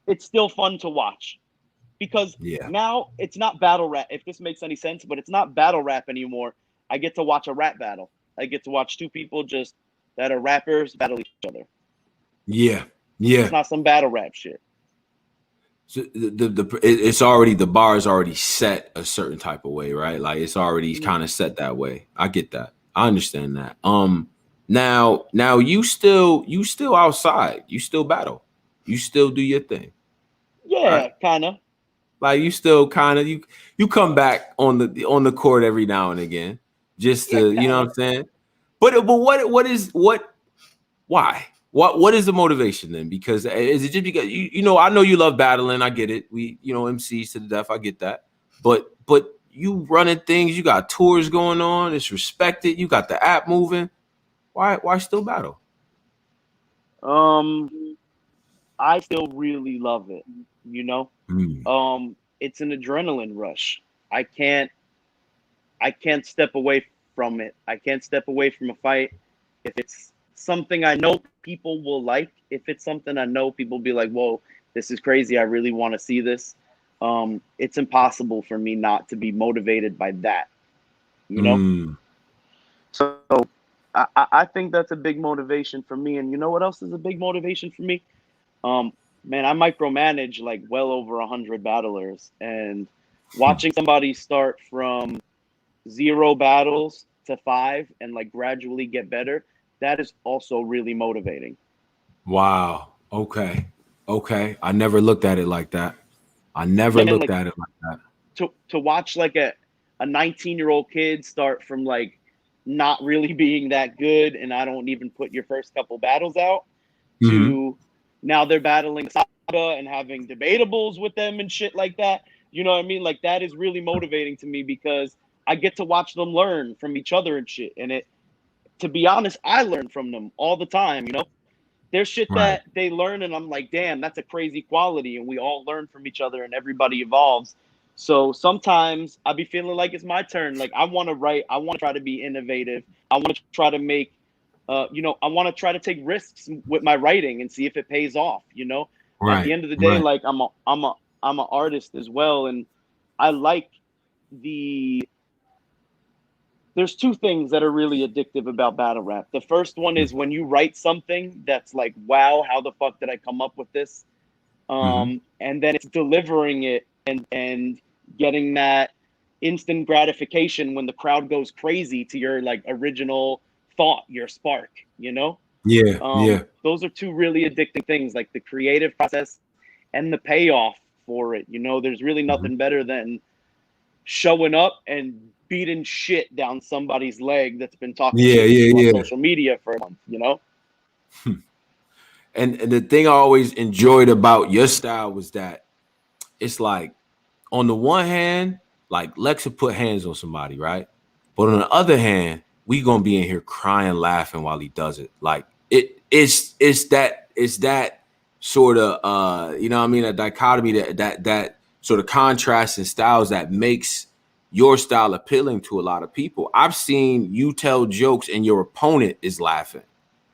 Speaker 2: it's still fun to watch because now it's not battle rap. If this makes any sense, but it's not battle rap anymore. I get to watch a rap battle. I get to watch two people just that are rappers battle each other.
Speaker 1: Yeah.
Speaker 2: It's not some battle rap shit.
Speaker 1: So it's already, the bar is already set a certain type of way, right? Like it's already kind of set that way. I get that. I understand that. Now you still outside. You still battle. You still do your thing.
Speaker 2: Yeah, right? Kind of.
Speaker 1: Like you still kind of you come back on the court every now and again, just to you know what I'm saying. But why? What is the motivation then? Because is it just because you know, I know you love battling, I get it. We, you know, MCs to the death, I get that. But you running things, you got tours going on, it's respected, you got the app moving. Why still battle?
Speaker 2: I still really love it, you know. It's an adrenaline rush. I can't step away from it. I can't step away from a fight if it's something I know people will like. If it's something I know people will be like, whoa, this is crazy, I really want to see this. It's impossible for me not to be motivated by that, you know? So I think that's a big motivation for me. And you know what else is a big motivation for me? Man, I micromanage like well over 100 battlers, and watching somebody start from 0 battles to 5 and like gradually get better, that is also really motivating.
Speaker 1: Wow. Okay. I never looked at it like that.
Speaker 2: To watch like a 19-year-old kid start from like not really being that good, and I don't even put your first couple battles out, to now they're battling Saga and having debatables with them and shit like that. You know what I mean? Like that is really motivating to me because I get to watch them learn from each other and shit. And to be honest, I learn from them all the time, you know? There's shit that they learn and I'm like, damn, that's a crazy quality. And we all learn from each other and everybody evolves. So sometimes I be feeling like it's my turn. Like I want to write. I want to try to be innovative. I want to try to make, you know, I want to try to take risks with my writing and see if it pays off, you know? At the end of the day, like I'm an artist as well. And I like there's two things that are really addictive about battle rap. The first one is when you write something that's like, wow, how the fuck did I come up with this? And then it's delivering it and getting that instant gratification when the crowd goes crazy to your like original thought, your spark, you know? Those are two really addicting things, like the creative process and the payoff for it. You know, there's really nothing better than showing up and beating shit down somebody's leg that's been talking shit on social media for a month, you know?
Speaker 1: And the thing I always enjoyed about your style was that it's like, on the one hand, like Lex will put hands on somebody, right? But on the other hand, we gonna be in here crying, laughing while he does it. Like it's that sort of you know what I mean, that dichotomy, that sort of contrast in styles that makes your style appealing to a lot of people. I've seen you tell jokes and your opponent is laughing.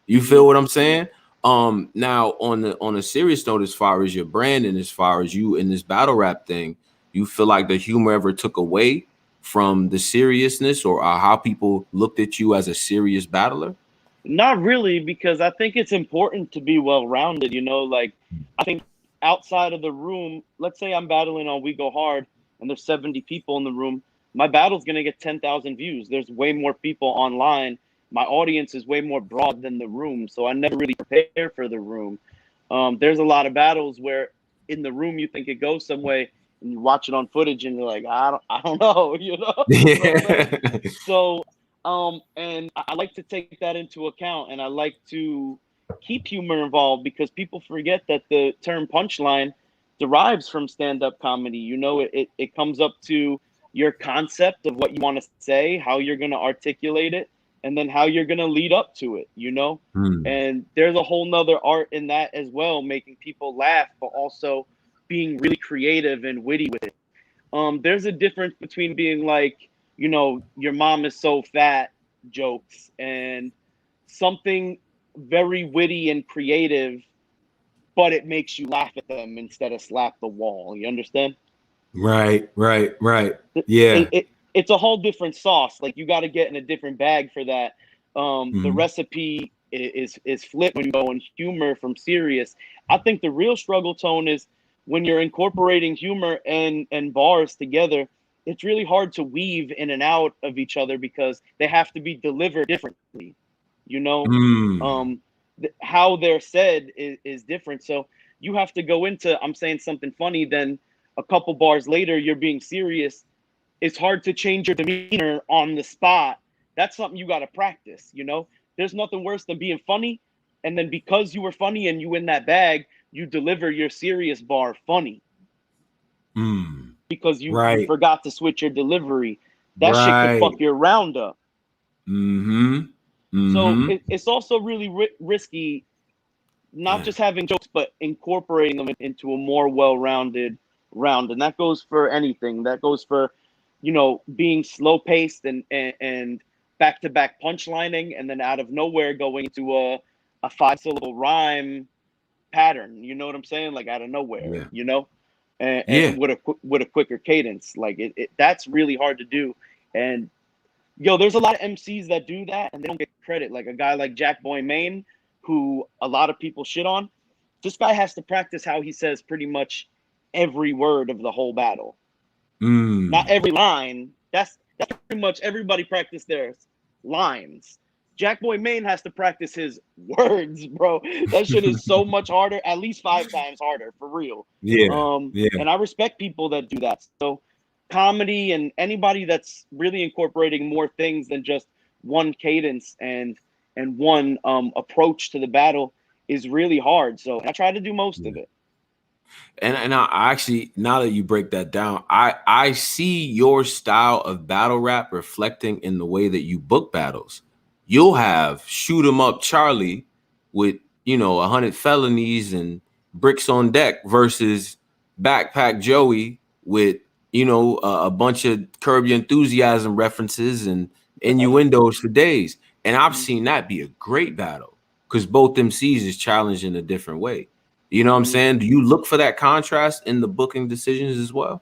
Speaker 1: You feel what I'm saying? Now on a serious note, as far as your brand and as far as you in this battle rap thing, you feel like the humor ever took away from the seriousness or how people looked at you as a serious battler?
Speaker 2: Not really, because I think it's important to be well-rounded, you know? Like, I think outside of the room, let's say I'm battling on We Go Hard and there's 70 people in the room, my battle's going to get 10,000 views. There's way more people online my audience is way more broad than the room, so I never really prepare for the room. There's a lot of battles where in the room you think it goes some way, and you watch it on footage, and you're like, I don't know, you know. You know what I'm saying? So, and I like to take that into account, and I like to keep humor involved because people forget that the term punchline derives from stand-up comedy. You know, it comes up to your concept of what you want to say, how you're going to articulate it, and then how you're going to lead up to it, you know? And there's a whole nother art in that as well, making people laugh, but also being really creative and witty with it. There's a difference between being like, you know, your mom is so fat jokes and something very witty and creative, but it makes you laugh at them instead of slap the wall. You understand?
Speaker 1: Right. Yeah.
Speaker 2: It's a whole different sauce. Like, you got to get in a different bag for that. The recipe is flipped when you go in humor from serious. I think the real struggle, Tone, is when you're incorporating humor and bars together. It's really hard to weave in and out of each other because they have to be delivered differently. You know, how they're said is different. So you have to go into, I'm saying something funny, then a couple bars later you're being serious. It's hard to change your demeanor on the spot. That's something you got to practice. You know, there's nothing worse than being funny, and then because you were funny and you in that bag, you deliver your serious bar funny because you forgot to switch your delivery. That shit could fuck your round up. So it's also really risky, not just having jokes, but incorporating them into a more well-rounded round. And that goes for anything. That goes for, you know, being slow-paced and back-to-back punchlining, and then out of nowhere going into a 5-syllable rhyme pattern. You know what I'm saying? Like, out of nowhere, you know, and with a quicker cadence. Like, that's really hard to do. And yo, there's a lot of MCs that do that and they don't get credit. Like a guy like Jack Boy Maine, who a lot of people shit on. This guy has to practice how he says pretty much every word of the whole battle. Not every line. That's pretty much everybody practice their lines. Jack Boy Maine has to practice his words, bro. That shit is so much harder, at least 5 times harder, for real. And I respect people that do that. So comedy and anybody that's really incorporating more things than just one cadence and one approach to the battle is really hard. So I try to do most of it.
Speaker 1: And I actually, now that you break that down, I see your style of battle rap reflecting in the way that you book battles. You'll have Shoot 'em Up Charlie with, you know, 100 felonies and bricks on deck versus Backpack Joey with, you know, a bunch of Curb Your Enthusiasm references and innuendos for days. And I've seen that be a great battle because both MCs is challenged in a different way. You know what I'm saying? Do you look for that contrast in the booking decisions as well?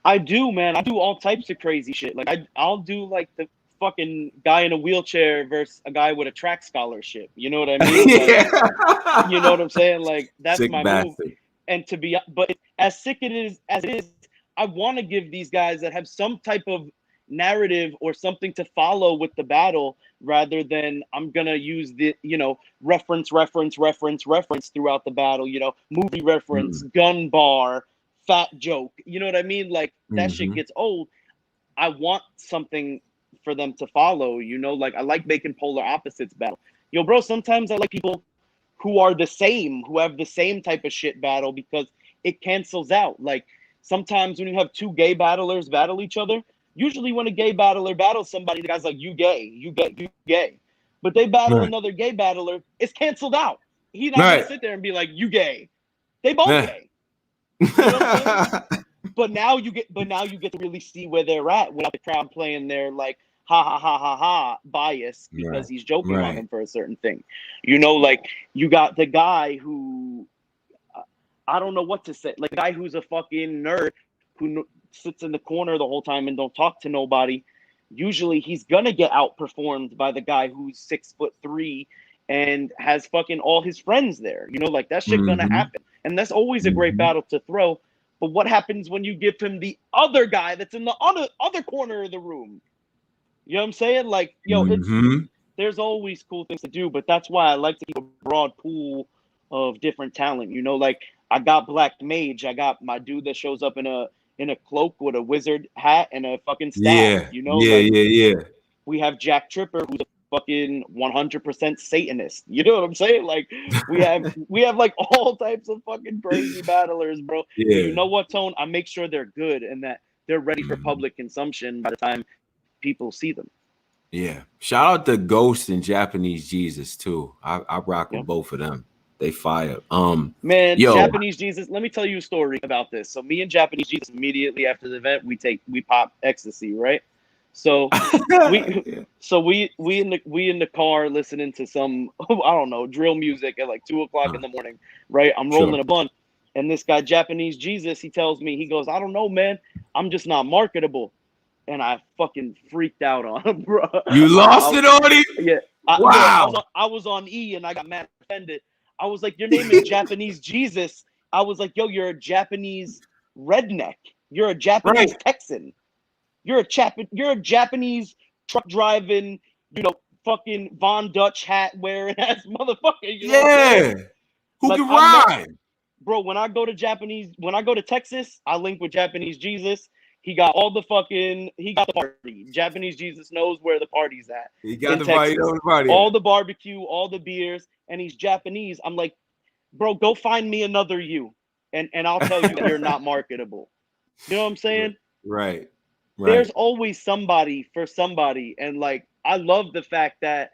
Speaker 2: I do, man. I do all types of crazy shit. Like I'll do like the fucking guy in a wheelchair versus a guy with a track scholarship. You know what I mean? Like, you know what I'm saying? Like, that's Sick my bastard. Move. And to be, but as sick as it is, I want to give these guys that have some type of narrative or something to follow with the battle, rather than I'm gonna use the, you know, reference throughout the battle, you know, movie reference, gun bar, fat joke, you know what I mean? Like, that shit gets old. I want something for them to follow, you know, like I like making polar opposites battle. Yo, bro, sometimes I like people who are the same, who have the same type of shit battle, because it cancels out. Like, sometimes when you have 2 gay battlers battle each other, usually when a gay battler battles somebody, the guy's like, you gay. But they battle another gay battler, it's canceled out. He's not gonna sit there and be like, you gay. They both gay. You know what I'm saying? But now you get to really see where they're at without the crowd playing their like ha bias because he's joking on them for a certain thing. You know, like, you got the guy who I don't know what to say, like the guy who's a fucking nerd who sits in the corner the whole time and don't talk to nobody. Usually he's gonna get outperformed by the guy who's 6'3" and has fucking all his friends there. You know, like, that shit gonna happen. And that's always a great battle to throw. But what happens when you give him the other guy that's in the other corner of the room? You know what I'm saying? Like, yo, there's always cool things to do, but that's why I like to keep a broad pool of different talent. You know, like I got Black Mage, I got my dude that shows up in a cloak with a wizard hat and a fucking staff.
Speaker 1: Yeah,
Speaker 2: You know,
Speaker 1: yeah,
Speaker 2: like
Speaker 1: yeah.
Speaker 2: we have Jack Tripper, who's a fucking 100% Satanist. You know what I'm saying? Like we have like all types of fucking crazy battlers, bro. But you
Speaker 1: Yeah.
Speaker 2: know what, Tone? I make sure they're good and that they're ready for public consumption by the time people see them.
Speaker 1: Yeah. Shout out to Ghost and Japanese Jesus too. I rock with both of them. They fire.
Speaker 2: Man,
Speaker 1: Yo.
Speaker 2: Japanese Jesus, let me tell you a story about this. So me and Japanese Jesus immediately after the event, we pop ecstasy, right? So we in the car listening to some I don't know, drill music at like 2:00 in the morning, right? I'm rolling a blunt. And this guy, Japanese Jesus, he tells me, he goes, I don't know, man. I'm just not marketable. And I fucking freaked out on him, bro.
Speaker 1: You lost it on him?
Speaker 2: Yeah.
Speaker 1: Wow.
Speaker 2: I was on E and I got mad offended. I was like, your name is Japanese Jesus. I was like, yo, you're a Japanese redneck. You're a Japanese Texan. You're a Japanese truck driving, you know, fucking Von Dutch hat wearing ass motherfucker. You know what I'm saying?
Speaker 1: Who
Speaker 2: Like,
Speaker 1: can ride?
Speaker 2: Bro, when I go to Texas, I link with Japanese Jesus. He got the party. Japanese Jesus knows where the party's at.
Speaker 1: He got
Speaker 2: in
Speaker 1: the
Speaker 2: Texas.
Speaker 1: party.
Speaker 2: All the barbecue, all the beers, and he's Japanese. I'm like, bro, go find me another you, and I'll tell you that you're not marketable. You know what I'm saying?
Speaker 1: Right.
Speaker 2: There's always somebody for somebody, and like I love the fact that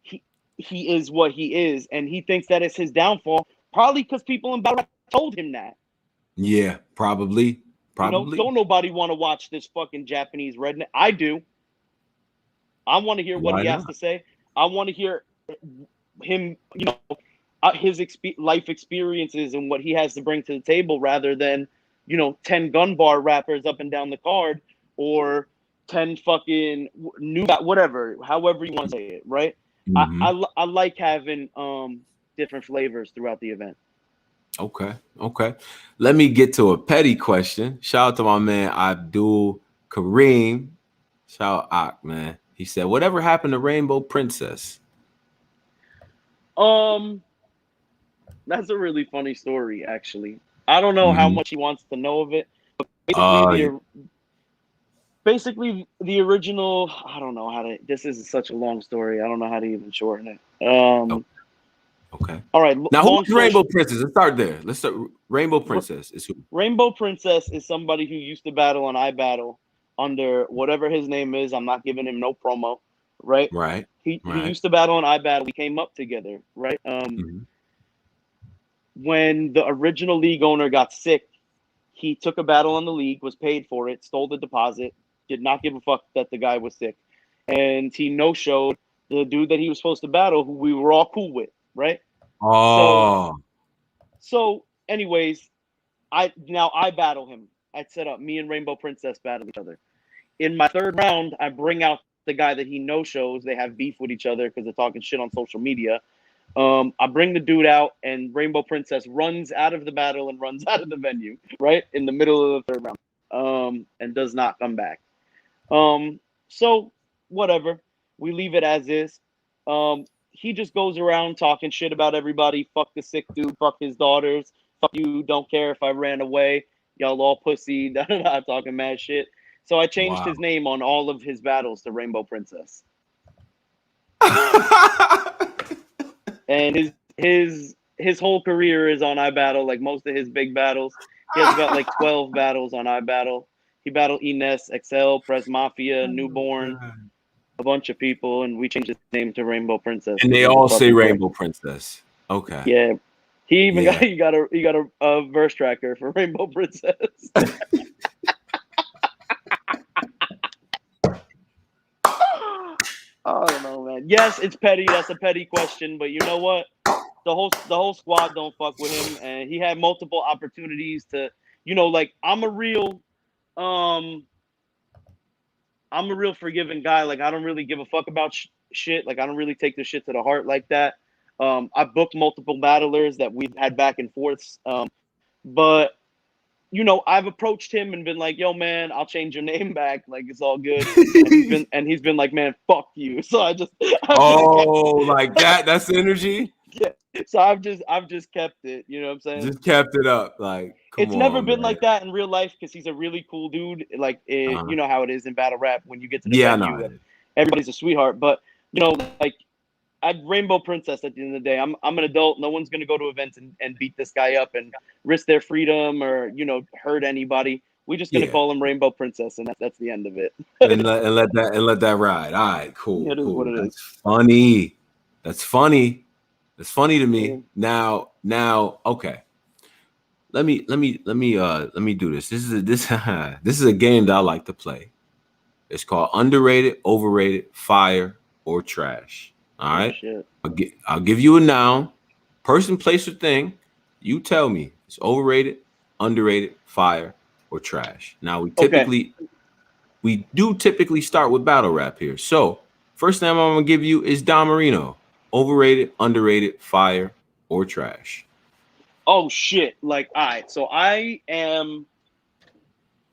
Speaker 2: he is what he is, and he thinks that it's his downfall. Probably because people in battle rap told him that.
Speaker 1: Yeah, probably.
Speaker 2: You know, don't nobody want to watch this fucking Japanese redneck. I do. I want to hear what he has to say. I want to hear him, you know, his life experiences and what he has to bring to the table rather than, you know, 10 gun bar rappers up and down the card or 10 fucking new, whatever, however you want to say it, right? I like having different flavors throughout the event.
Speaker 1: Okay. Let me get to a petty question. Shout out to my man Abdul Kareem. Shout out, man. He said, "Whatever happened to Rainbow Princess?"
Speaker 2: That's a really funny story, actually. I don't know how much he wants to know of it. But basically, the original. I don't know how to. This is such a long story. I don't know how to even shorten it.
Speaker 1: Okay.
Speaker 2: All right.
Speaker 1: Now, who's Rainbow Princess? Let's start there. Let's start. Rainbow Princess is who?
Speaker 2: Rainbow Princess is somebody who used to battle on iBattle under whatever his name is. I'm not giving him no promo, right?
Speaker 1: Right.
Speaker 2: He used to battle on iBattle. We came up together, right? When the original league owner got sick, he took a battle on the league, was paid for it, stole the deposit, did not give a fuck that the guy was sick, and he no-showed the dude that he was supposed to battle, who we were all cool with, right? So anyways, I battle him. I set up me and Rainbow Princess battle each other. In my third round, I bring out the guy that he no-shows. They have beef with each other because they're talking shit on social media. I bring the dude out, and Rainbow Princess runs out of the battle and runs out of the venue, right? In the middle of the third round, and does not come back. So whatever. We leave it as is. He just goes around talking shit about everybody. Fuck the sick dude. Fuck his daughters. Fuck you. Don't care if I ran away. Y'all all pussy. Talking mad shit. So I changed his name on all of his battles to Rainbow Princess. And his whole career is on iBattle. Like most of his big battles, he has about like 12 battles on iBattle. He battled Ines, Excel, Press Mafia, Newborn, a bunch of people, and we changed his name to Rainbow Princess.
Speaker 1: And they all say Rainbow Princess. Okay.
Speaker 2: Yeah, he even got a verse tracker for Rainbow Princess. I don't know, man. Yes, it's petty. That's a petty question, but you know what? The whole squad don't fuck with him, and he had multiple opportunities to, you know, like I'm a real forgiving guy. Like I don't really give a fuck about shit. Like I don't really take the shit to the heart like that. I booked multiple battlers that we've had back and forths, but you know, I've approached him and been like, "Yo, man, I'll change your name back. Like, it's all good." And he's been like, "Man, fuck you." So I've just
Speaker 1: like that. That's the energy.
Speaker 2: yeah. So I've just kept it. You know what I'm saying?
Speaker 1: Just kept it up. Like, come
Speaker 2: It's never
Speaker 1: on,
Speaker 2: been
Speaker 1: man.
Speaker 2: like that in real life because he's a really cool dude. Like, you know how it is in battle rap when you get to the
Speaker 1: Yeah, I
Speaker 2: venue
Speaker 1: know.
Speaker 2: and everybody's a sweetheart. But you know, like, I Rainbow Princess at the end of the day. I'm an adult. No one's gonna go to events and beat this guy up and risk their freedom or, you know, hurt anybody. We're just gonna
Speaker 1: Yeah.
Speaker 2: call him Rainbow Princess, and that's the end of it.
Speaker 1: and let that ride. All right, cool,
Speaker 2: It is
Speaker 1: cool.
Speaker 2: what it is.
Speaker 1: That's funny. That's funny. That's funny to me.
Speaker 2: Yeah.
Speaker 1: Now, okay. Let me do this. This is a game that I like to play. It's called underrated, overrated, fire, or trash. All right.
Speaker 2: Shit.
Speaker 1: I'll give you a noun, person, place, or thing. You tell me it's overrated, underrated, fire, or trash. Now we do typically start with battle rap here. So first name I'm gonna give you is Don Marino. Overrated, underrated, fire, or trash.
Speaker 2: Oh shit! Like, all right. So I am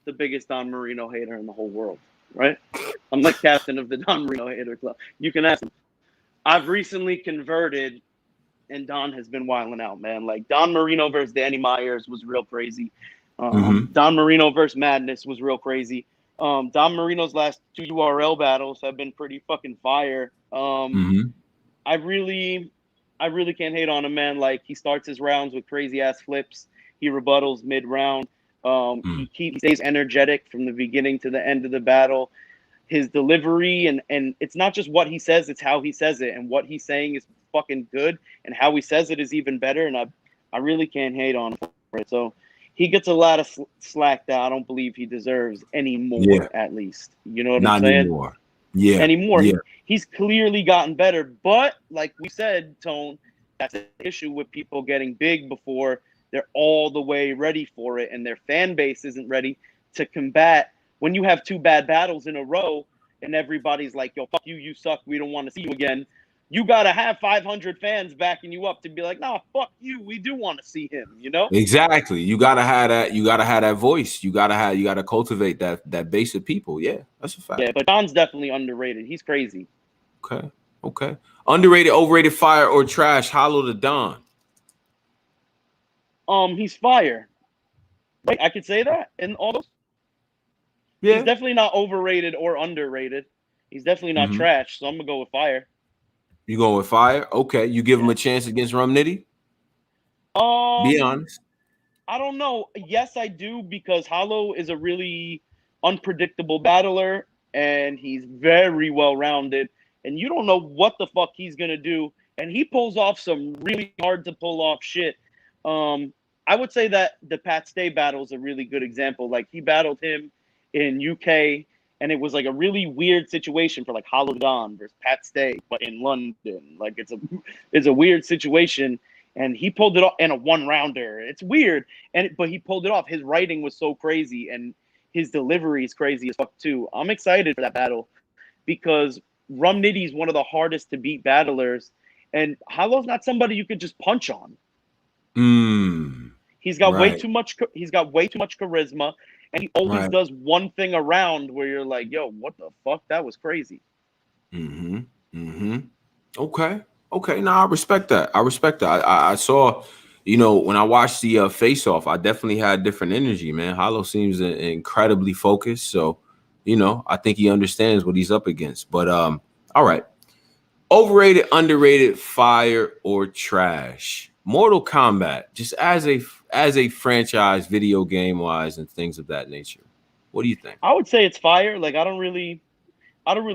Speaker 2: the biggest Don Marino hater in the whole world. Right? I'm the captain of the Don Marino hater club. You can ask him. I've recently converted, and Don has been wilding out, man. Like, Don Marino versus Danny Myers was real crazy. Don Marino versus Madness was real crazy. Don Marino's last 2 URL battles have been pretty fucking fire. I really can't hate on him, man. Like, he starts his rounds with crazy ass flips. He rebuttals mid round. He stays energetic from the beginning to the end of the battle. His delivery and it's not just what he says, it's how he says it, and what he's saying is fucking good, and how he says it is even better. And I really can't hate on him for it. So he gets a lot of slack that I don't believe he deserves anymore. At least, you know what I'm saying?
Speaker 1: Anymore. Yeah.
Speaker 2: Anymore.
Speaker 1: Yeah.
Speaker 2: He's clearly gotten better, but like we said, Tone, that's an issue with people getting big before they're all the way ready for it, and their fan base isn't ready to combat. When you have 2 bad battles in a row and everybody's like, "Yo, fuck you, you suck, we don't want to see you again," you got to have 500 fans backing you up to be like, "Nah, fuck you, we do want to see him," you know?
Speaker 1: Exactly. You gotta have that. You gotta have that voice. You gotta cultivate that base of people. Yeah, that's a fact.
Speaker 2: Yeah, but Don's definitely underrated. He's crazy.
Speaker 1: Okay. Underrated, overrated, fire, or trash. Hollow the Don.
Speaker 2: He's fire. Right, I could say that in all those.
Speaker 1: Yeah.
Speaker 2: He's definitely not overrated or underrated. He's definitely not trash. So I'm gonna go with fire.
Speaker 1: You going with fire? Okay. You give him a chance against Rum Nitty? Be honest.
Speaker 2: I don't know. Yes, I do, because Hollow is a really unpredictable battler, and he's very well rounded. And you don't know what the fuck he's gonna do. And he pulls off some really hard to pull off shit. I would say that the Pat Stay battle is a really good example. Like, he battled him in UK, and it was like a really weird situation for like Hollow Don versus Pat Stay, but in London. Like, it's a weird situation, and he pulled it off in a 1-rounder. It's weird, but he pulled it off. His writing was so crazy, and his delivery is crazy as fuck too. I'm excited for that battle because Rum Nitty is one of the hardest to beat battlers, and Hollow's not somebody you could just punch on. He's got way too much. He's got way too much charisma, and he always does one thing around where you're like, "Yo, what the fuck? That was crazy."
Speaker 1: Okay. No, I respect that. I saw, when I watched the Face Off, I definitely had different energy, man. Hollow seems incredibly focused, so I think he understands what he's up against. But all right, overrated, underrated, fire, or trash. Mortal Kombat, just as a franchise, video game wise, and things of that nature. What do you think?
Speaker 2: I would say it's fire. Like, I don't really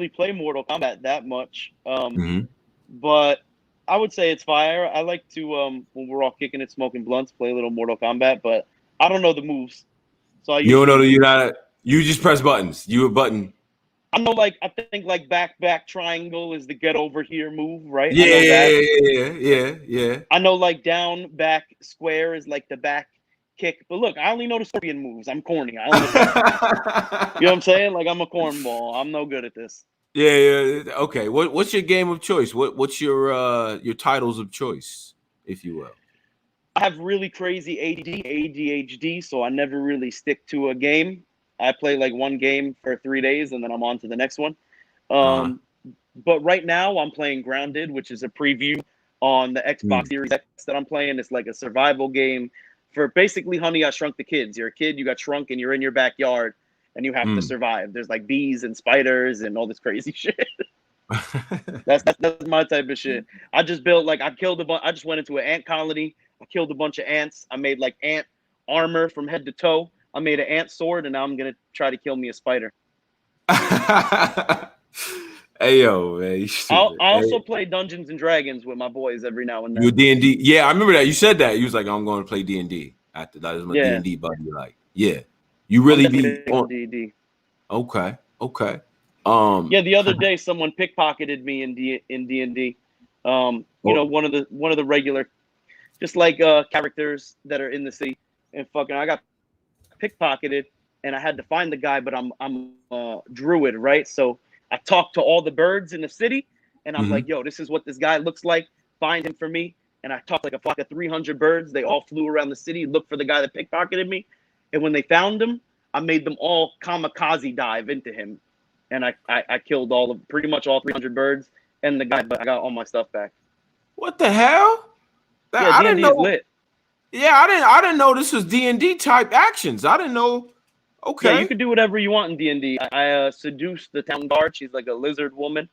Speaker 2: play Mortal Kombat that much, but I would say it's fire. I like to when we're all kicking it, smoking blunts, play a little Mortal Kombat, but I don't know the moves, so
Speaker 1: you don't know you're not. You just press buttons. You a button.
Speaker 2: I know, like, I think like back triangle is the get over here move, right?
Speaker 1: Yeah,
Speaker 2: I know that.
Speaker 1: Yeah.
Speaker 2: I know, like, down back square is like the back kick. But look, I only know the Scorpion moves. I'm corny. I only know you know what I'm saying? Like, I'm a cornball. I'm no good at this.
Speaker 1: Yeah. Okay. What's your game of choice? What's your titles of choice, if you will?
Speaker 2: I have really crazy ADHD, so I never really stick to a game. I play like one game for 3 days and then I'm on to the next one. But right now I'm playing Grounded, which is a preview on the Xbox Series X that I'm playing. It's like a survival game for basically Honey, I Shrunk the Kids. You're a kid, you got shrunk, and you're in your backyard, and you have to survive. There's like bees and spiders and all this crazy shit. That's my type of shit. I just built like I killed a bunch. I just went into an ant colony. I killed a bunch of ants. I made like ant armor from head to toe. I made an ant sword, and now I'm gonna try to kill me a spider.
Speaker 1: Hey yo, man,
Speaker 2: I also play Dungeons and Dragons with my boys every now and then.
Speaker 1: You D&D? Yeah, I remember that. You said that. You was like, I'm going to play D&D. After that was my D&D buddy. Like, yeah, you really be on
Speaker 2: D&D.
Speaker 1: Okay.
Speaker 2: Yeah, the other day someone pickpocketed me in D&D. You know, one of the regular, just like characters that are in the city, and fucking I got pickpocketed, and I had to find the guy, but I'm a druid, right? So I talked to all the birds in the city, and I'm like, yo, this is what this guy looks like. Find him for me. And I talked like a flock of 300 birds. They all flew around the city, looked for the guy that pickpocketed me. And when they found him, I made them all kamikaze dive into him. And I killed pretty much all 300 birds and the guy, but I got all my stuff back.
Speaker 1: What the hell?
Speaker 2: I didn't know. Lit.
Speaker 1: Yeah, I didn't know this was D&D type actions. I didn't know. Okay.
Speaker 2: Yeah, you could do whatever you want in D&D. I seduced the town guard. She's like a lizard woman.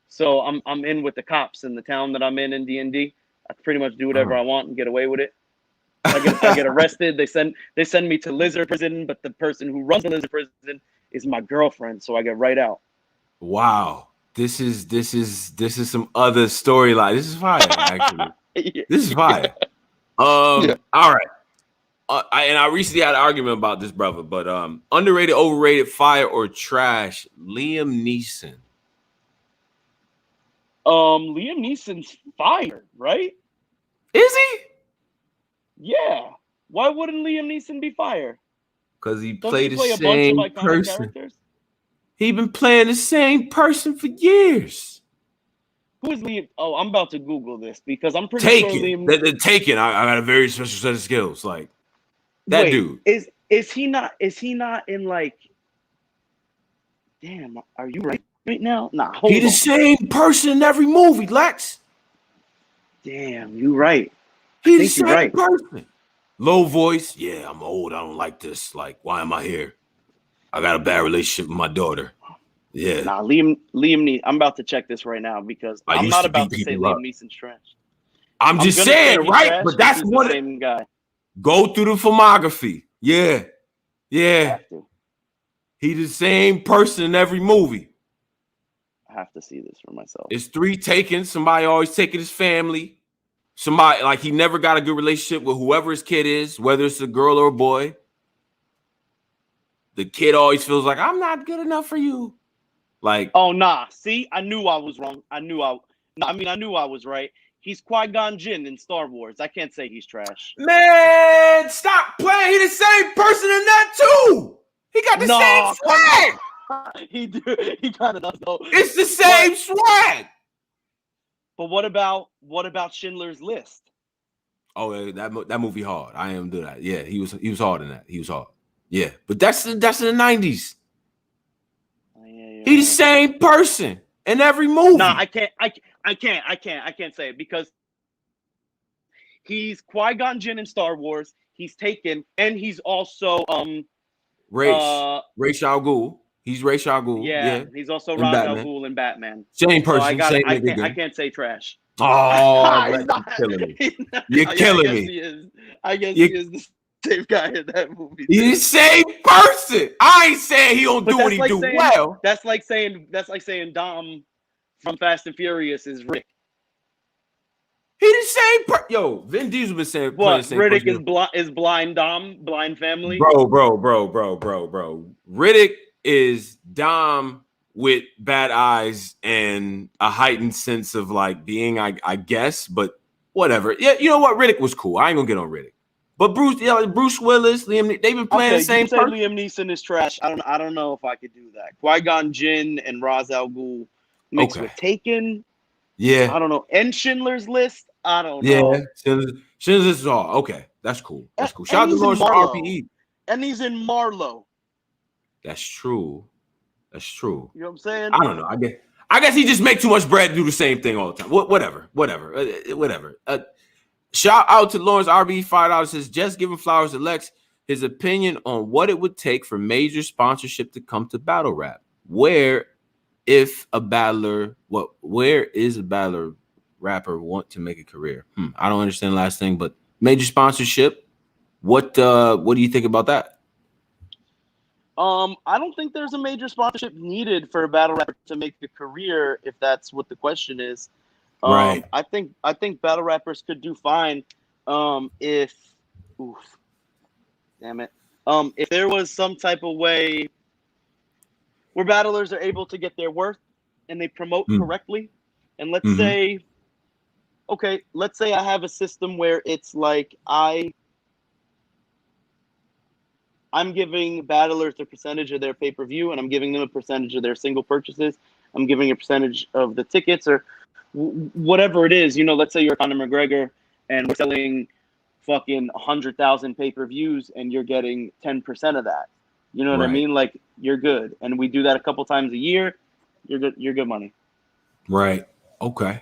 Speaker 2: So I'm in with the cops in the town that I'm in D&D. I pretty much do whatever I want and get away with it. I get arrested. They send me to lizard prison, but the person who runs the lizard prison is my girlfriend, so I get right out.
Speaker 1: Wow. This is some other storyline. This is fire, actually. Yeah. This is fire. All right. I recently had an argument about this, brother, but underrated, overrated, fire or trash, Liam Neeson.
Speaker 2: Liam Neeson's fire, right?
Speaker 1: Is he?
Speaker 2: Yeah. Why wouldn't Liam Neeson be fire?
Speaker 1: Because he played the same person. He been playing the same person for years.
Speaker 2: Who is Liam? Oh, I'm about to Google this because I'm pretty sure Liam.
Speaker 1: They're taken. I got a very special set of skills. Like that dude.
Speaker 2: Is he not in like? Damn, are you right now? Nah, hold on.
Speaker 1: He the same person in every movie, Lex.
Speaker 2: Damn, you right.
Speaker 1: He the same person. Low voice. Yeah, I'm old. I don't like this. Like, why am I here? I got a bad relationship with my daughter. Yeah.
Speaker 2: Nah, Liam Neeson. I'm about to check this right now because I'm not about to say Liam Neeson's trash.
Speaker 1: I'm just saying, right? But that's what
Speaker 2: the same guy.
Speaker 1: Go through the filmography. Yeah. He the same person in every movie.
Speaker 2: I have to see this for myself.
Speaker 1: It's 3 taken. Somebody always taking his family. Somebody like he never got a good relationship with whoever his kid is, whether it's a girl or a boy. The kid always feels like I'm not good enough for you. Like,
Speaker 2: oh nah, see, I knew I was wrong. I knew I was right. He's Qui-Gon Jinn in Star Wars. I can't say he's trash.
Speaker 1: Man, stop playing. He the same person in that too. He got the same swag.
Speaker 2: He kind of does though.
Speaker 1: It's the same swag.
Speaker 2: But what about Schindler's List?
Speaker 1: Oh, that movie hard. I am do that. Yeah, he was hard in that. He was hard. Yeah, but that's in the 90s.
Speaker 2: Oh, yeah.
Speaker 1: He's the same person in every movie.
Speaker 2: No, I can't say it because he's Qui-Gon Jinn in Star Wars. He's Taken, and he's also
Speaker 1: Ra's al Ghul. He's Ra's al Ghul.
Speaker 2: Yeah, he's also Ra's al Ghul in Batman.
Speaker 1: Same person.
Speaker 2: So I can't say trash.
Speaker 1: Oh, you're killing me. You're killing me.
Speaker 2: I guess he is the same guy in that movie.
Speaker 1: He's the same person. I ain't saying he don't do what he do well.
Speaker 2: That's like saying Dom from Fast and Furious is Rick.
Speaker 1: He the same person. Yo, Vin Diesel been saying
Speaker 2: what? Riddick is blind Dom, blind family.
Speaker 1: Bro. Riddick is Dom with bad eyes and a heightened sense of like being, I guess, but whatever. Yeah, you know what? Riddick was cool. I ain't gonna get on Riddick. But Bruce Willis, Liam, they've been playing the same person.
Speaker 2: Liam Neeson is trash. I don't know if I could do that. Qui-Gon Jinn and Ra's al Ghul mixed with Taken.
Speaker 1: Yeah.
Speaker 2: I don't know. And Schindler's List. I don't know.
Speaker 1: Yeah. Since this is all okay, that's cool. That's cool. Shout out to
Speaker 2: he's in
Speaker 1: Lawrence for
Speaker 2: Marlow.
Speaker 1: RPE.
Speaker 2: And he's in Marlow.
Speaker 1: That's true. That's true.
Speaker 2: You know what I'm saying?
Speaker 1: I don't know. I guess he just make too much bread to do the same thing all the time. Whatever. Shout out to Lawrence RB $5 says just giving flowers to Lex. His opinion on what it would take for major sponsorship to come to battle rap. Where is a battler rapper want to make a career? I don't understand the last thing, but major sponsorship. What do you think about that?
Speaker 2: I don't think there's a major sponsorship needed for a battle rapper to make a career, if that's what the question is.
Speaker 1: Right.
Speaker 2: I think battle rappers could do fine if if there was some type of way where battlers are able to get their worth and they promote correctly. And let's say I have a system where it's like I'm giving battlers a percentage of their pay-per-view, and I'm giving them a percentage of their single purchases. I'm giving a percentage of the tickets or whatever it is. You know, let's say you're Conor McGregor and we're selling fucking 100,000 pay-per-views and you're getting 10% of that. You know what I mean? Like, you're good. And we do that a couple times a year. You're good. You're good money.
Speaker 1: Right. Okay.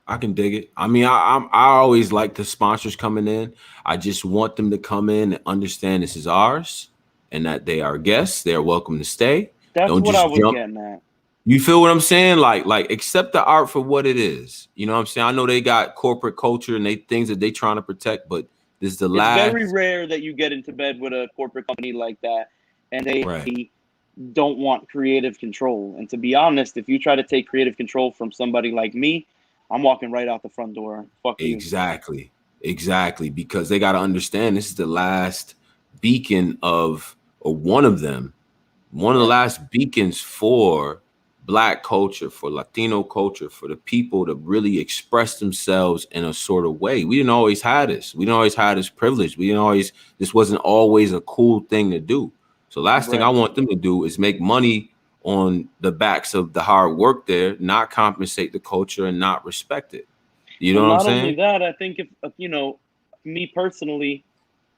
Speaker 1: I can dig it. I mean, I always like the sponsors coming in. I just want them to come in and understand this is ours and that they are guests. They're welcome to stay.
Speaker 2: That's what I was getting at.
Speaker 1: You feel what I'm saying? Like accept the art for what it is. You know what I'm saying? I know they got corporate culture and things that they trying to protect, but this is the last.
Speaker 2: It's very rare that you get into bed with a corporate company like that and they don't want creative control. And to be honest, if you try to take creative control from somebody like me, I'm walking right out the front door. Fuck you.
Speaker 1: Exactly. Because they got to understand this is the last beacon of, or one of the last beacons for Black culture, for Latino culture, for the people to really express themselves in a sort of way. We didn't always have this. We didn't always have this privilege. This wasn't always a cool thing to do. So last thing I want them to do is make money on the backs of the hard work there, not compensate the culture and not respect it. You know what I'm saying?
Speaker 2: Not only that, I think if, me personally,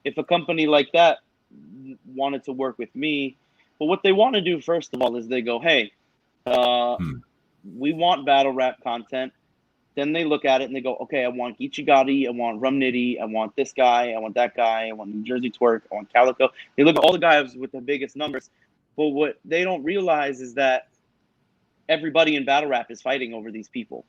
Speaker 2: if a company like that wanted to work with me, but what they want to do first of all is they go, hey, we want battle rap content. Then they look at it and they go, okay, I want Geechee Gotti, I want Rum Nitty, I want this guy, I want that guy, I want New Jersey Twerk, I want Calico. They look at all the guys with the biggest numbers. But what they don't realize is that everybody in battle rap is fighting over these people.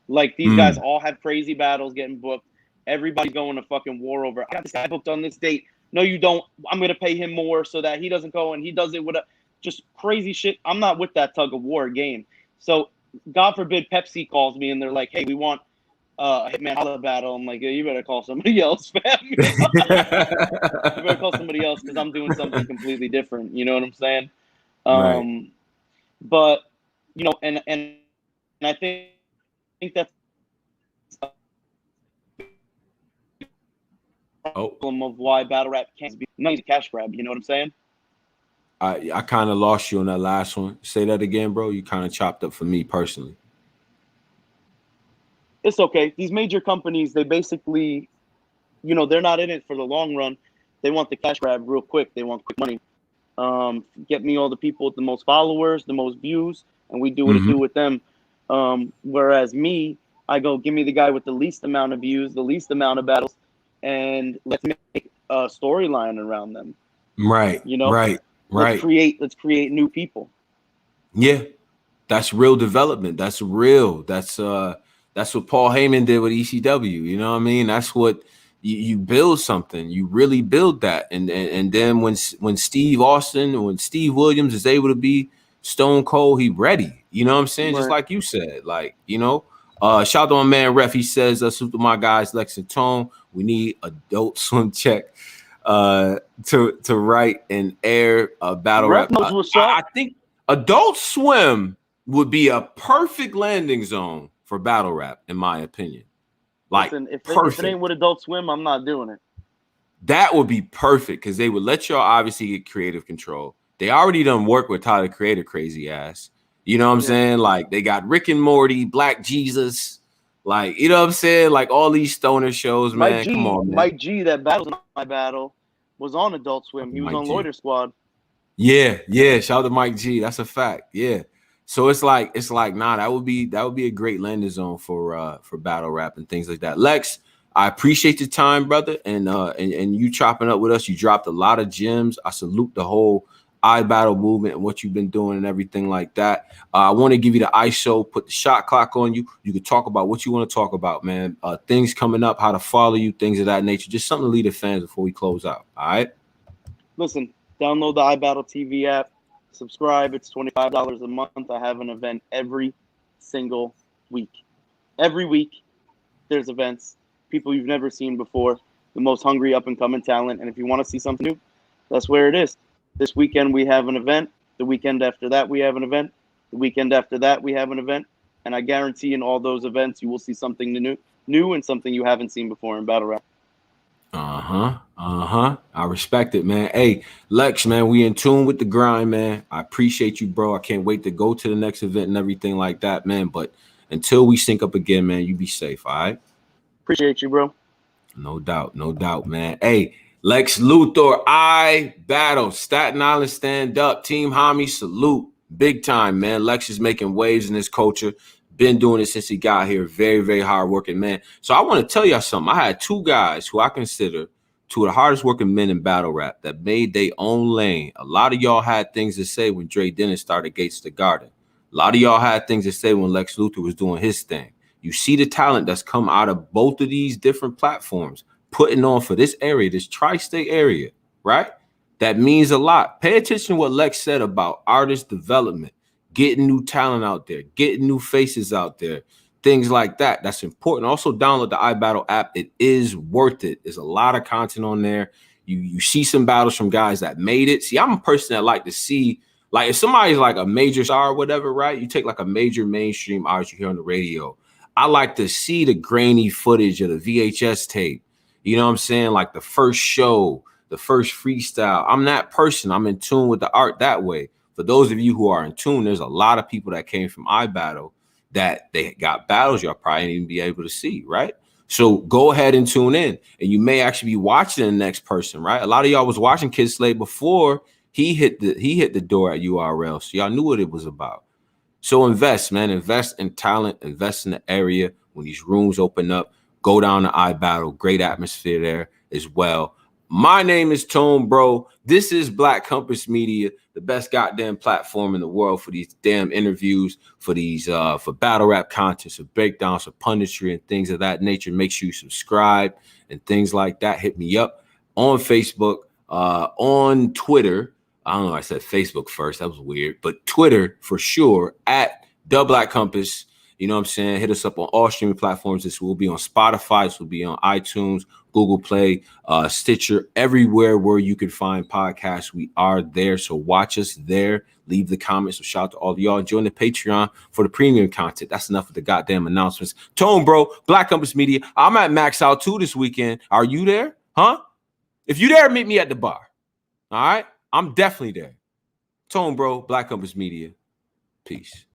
Speaker 2: Like, these guys all have crazy battles getting booked. Everybody's going to fucking war over, I got this guy booked on this date. No, you don't. I'm going to pay him more so that he doesn't go, and he does it with just crazy shit. I'm not with that tug of war game. So, God forbid Pepsi calls me and they're like, hey, we want a Hitman Holla battle. I'm like, you better call somebody else, fam. You better call somebody else because I'm doing something completely different. You know what I'm saying? But, and I think that's problem of why battle rap can't be a cash grab. You know what I'm saying?
Speaker 1: I kind of lost you on that last one. Say that again, bro. You kind of chopped up for me personally.
Speaker 2: It's okay. These major companies, they basically, they're not in it for the long run. They want the cash grab real quick. They want quick money. Get me all the people with the most followers, the most views, and we do what it do with them. Whereas me, I go, give me the guy with the least amount of views, the least amount of battles, and let's make a storyline around them.
Speaker 1: Right. Let's
Speaker 2: create new people.
Speaker 1: Yeah, that's real development. That's real. That's what Paul Heyman did with ECW. You know what I mean? That's what you build something. You really build that, and then when Steve Austin, when Steve Williams is able to be Stone Cold, he ready. You know what I'm saying? Just like you said, shout out to my man Ref. He says, salute to my guys Lex and Tone. We need Adult Swim check to write and air a battle rap. I think Adult Swim would be a perfect landing zone for battle rap, in my opinion.
Speaker 2: Listen, if it ain't with Adult Swim, I'm not doing it.
Speaker 1: That would be perfect because they would let y'all obviously get creative control. They already done work with Tyler Creator, crazy ass. You know what I'm saying? Like, they got Rick and Morty, Black Jesus, Like, you know what I'm saying? Like all these stoner shows, man. Come on, man.
Speaker 2: Mike G, that battles in iBattle, was on Adult Swim. He was
Speaker 1: Mike
Speaker 2: on
Speaker 1: G.
Speaker 2: Loiter Squad.
Speaker 1: Yeah, yeah. Shout out to Mike G. That's a fact. Yeah. So it's like nah, that would be a great landing zone for battle rap and things like that. Lex, I appreciate your time, brother, and you chopping up with us. You dropped a lot of gems. I salute the whole iBattle movement and what you've been doing and everything like that. I want to give you the ISO, put the shot clock on you. You can talk about what you want to talk about, man. Things coming up, how to follow you, things of that nature. Just something to lead the fans before we close out. All right.
Speaker 2: Listen, download the iBattle TV app, subscribe. It's $25 a month. I have an event every single week. Every week, there's events, people you've never seen before, the most hungry up-and-coming talent. And if you want to see something new, that's where it is. This weekend, we have an event. The weekend after that, we have an event. The weekend after that, we have an event. And I guarantee in all those events, you will see something new and something you haven't seen before in battle rap.
Speaker 1: I respect it, man. Hey, Lex, man, we in tune with the grind, man. I appreciate you, bro. I can't wait to go to the next event and everything like that, man. But until we sync up again, man, you be safe, all right?
Speaker 2: Appreciate you, bro.
Speaker 1: No doubt, man. Hey, Lex Luthor, iBattle, Staten Island, stand up. Team Homie, salute. Big time, man. Lex is making waves in this culture. Been doing it since he got here. Very, very hard working man. So I want to tell y'all something. I had two guys who I consider two of the hardest working men in battle rap that made their own lane. A lot of y'all had things to say when Dre Dennis started Gates to Garden. A lot of y'all had things to say when Lex Luthor was doing his thing. You see the talent that's come out of both of these different platforms, putting on for this area, this tri-state area, right? That means a lot. Pay attention to what Lex said about artist development, getting new talent out there, getting new faces out there, things like that. That's important. Also, download the iBattle app. It is worth it. There's a lot of content on there. You see some battles from guys that made it. See, I'm a person that like to see, like if somebody's like a major star or whatever, right? You take like a major mainstream artist you hear on the radio. I like to see the grainy footage of the VHS tape. You know what I'm saying? Like the first show, the first freestyle. I'm that person. I'm in tune with the art that way. For those of you who are in tune, there's a lot of people that came from iBattle that they got battles y'all probably didn't even be able to see, right? So go ahead and tune in, and you may actually be watching the next person, right? A lot of y'all was watching Kyd Slade before he hit the door at URL, so y'all knew what it was about. So invest, man. Invest in talent. Invest in the area. When these rooms open up, go down to iBattle. Great atmosphere there as well. My name is Tone, bro. This is Black Compass Media, the best goddamn platform in the world for these damn interviews, for these for battle rap content, for breakdowns, for punditry and things of that nature. Make sure you subscribe and things like that. Hit me up on Facebook, on Twitter. I don't know. I said Facebook first. That was weird. But Twitter for sure at The Black Compass. You know what I'm saying? Hit us up on all streaming platforms. This will be on Spotify. This will be on iTunes, Google Play, Stitcher, everywhere where you can find podcasts. We are there. So watch us there. Leave the comments. So shout out to all of y'all. Join the Patreon for the premium content. That's enough of the goddamn announcements. Tone, bro. Black Compass Media. I'm at Max Out 2 this weekend. Are you there? Huh? If you there, meet me at the bar. All right? I'm definitely there. Tone, bro. Black Compass Media. Peace.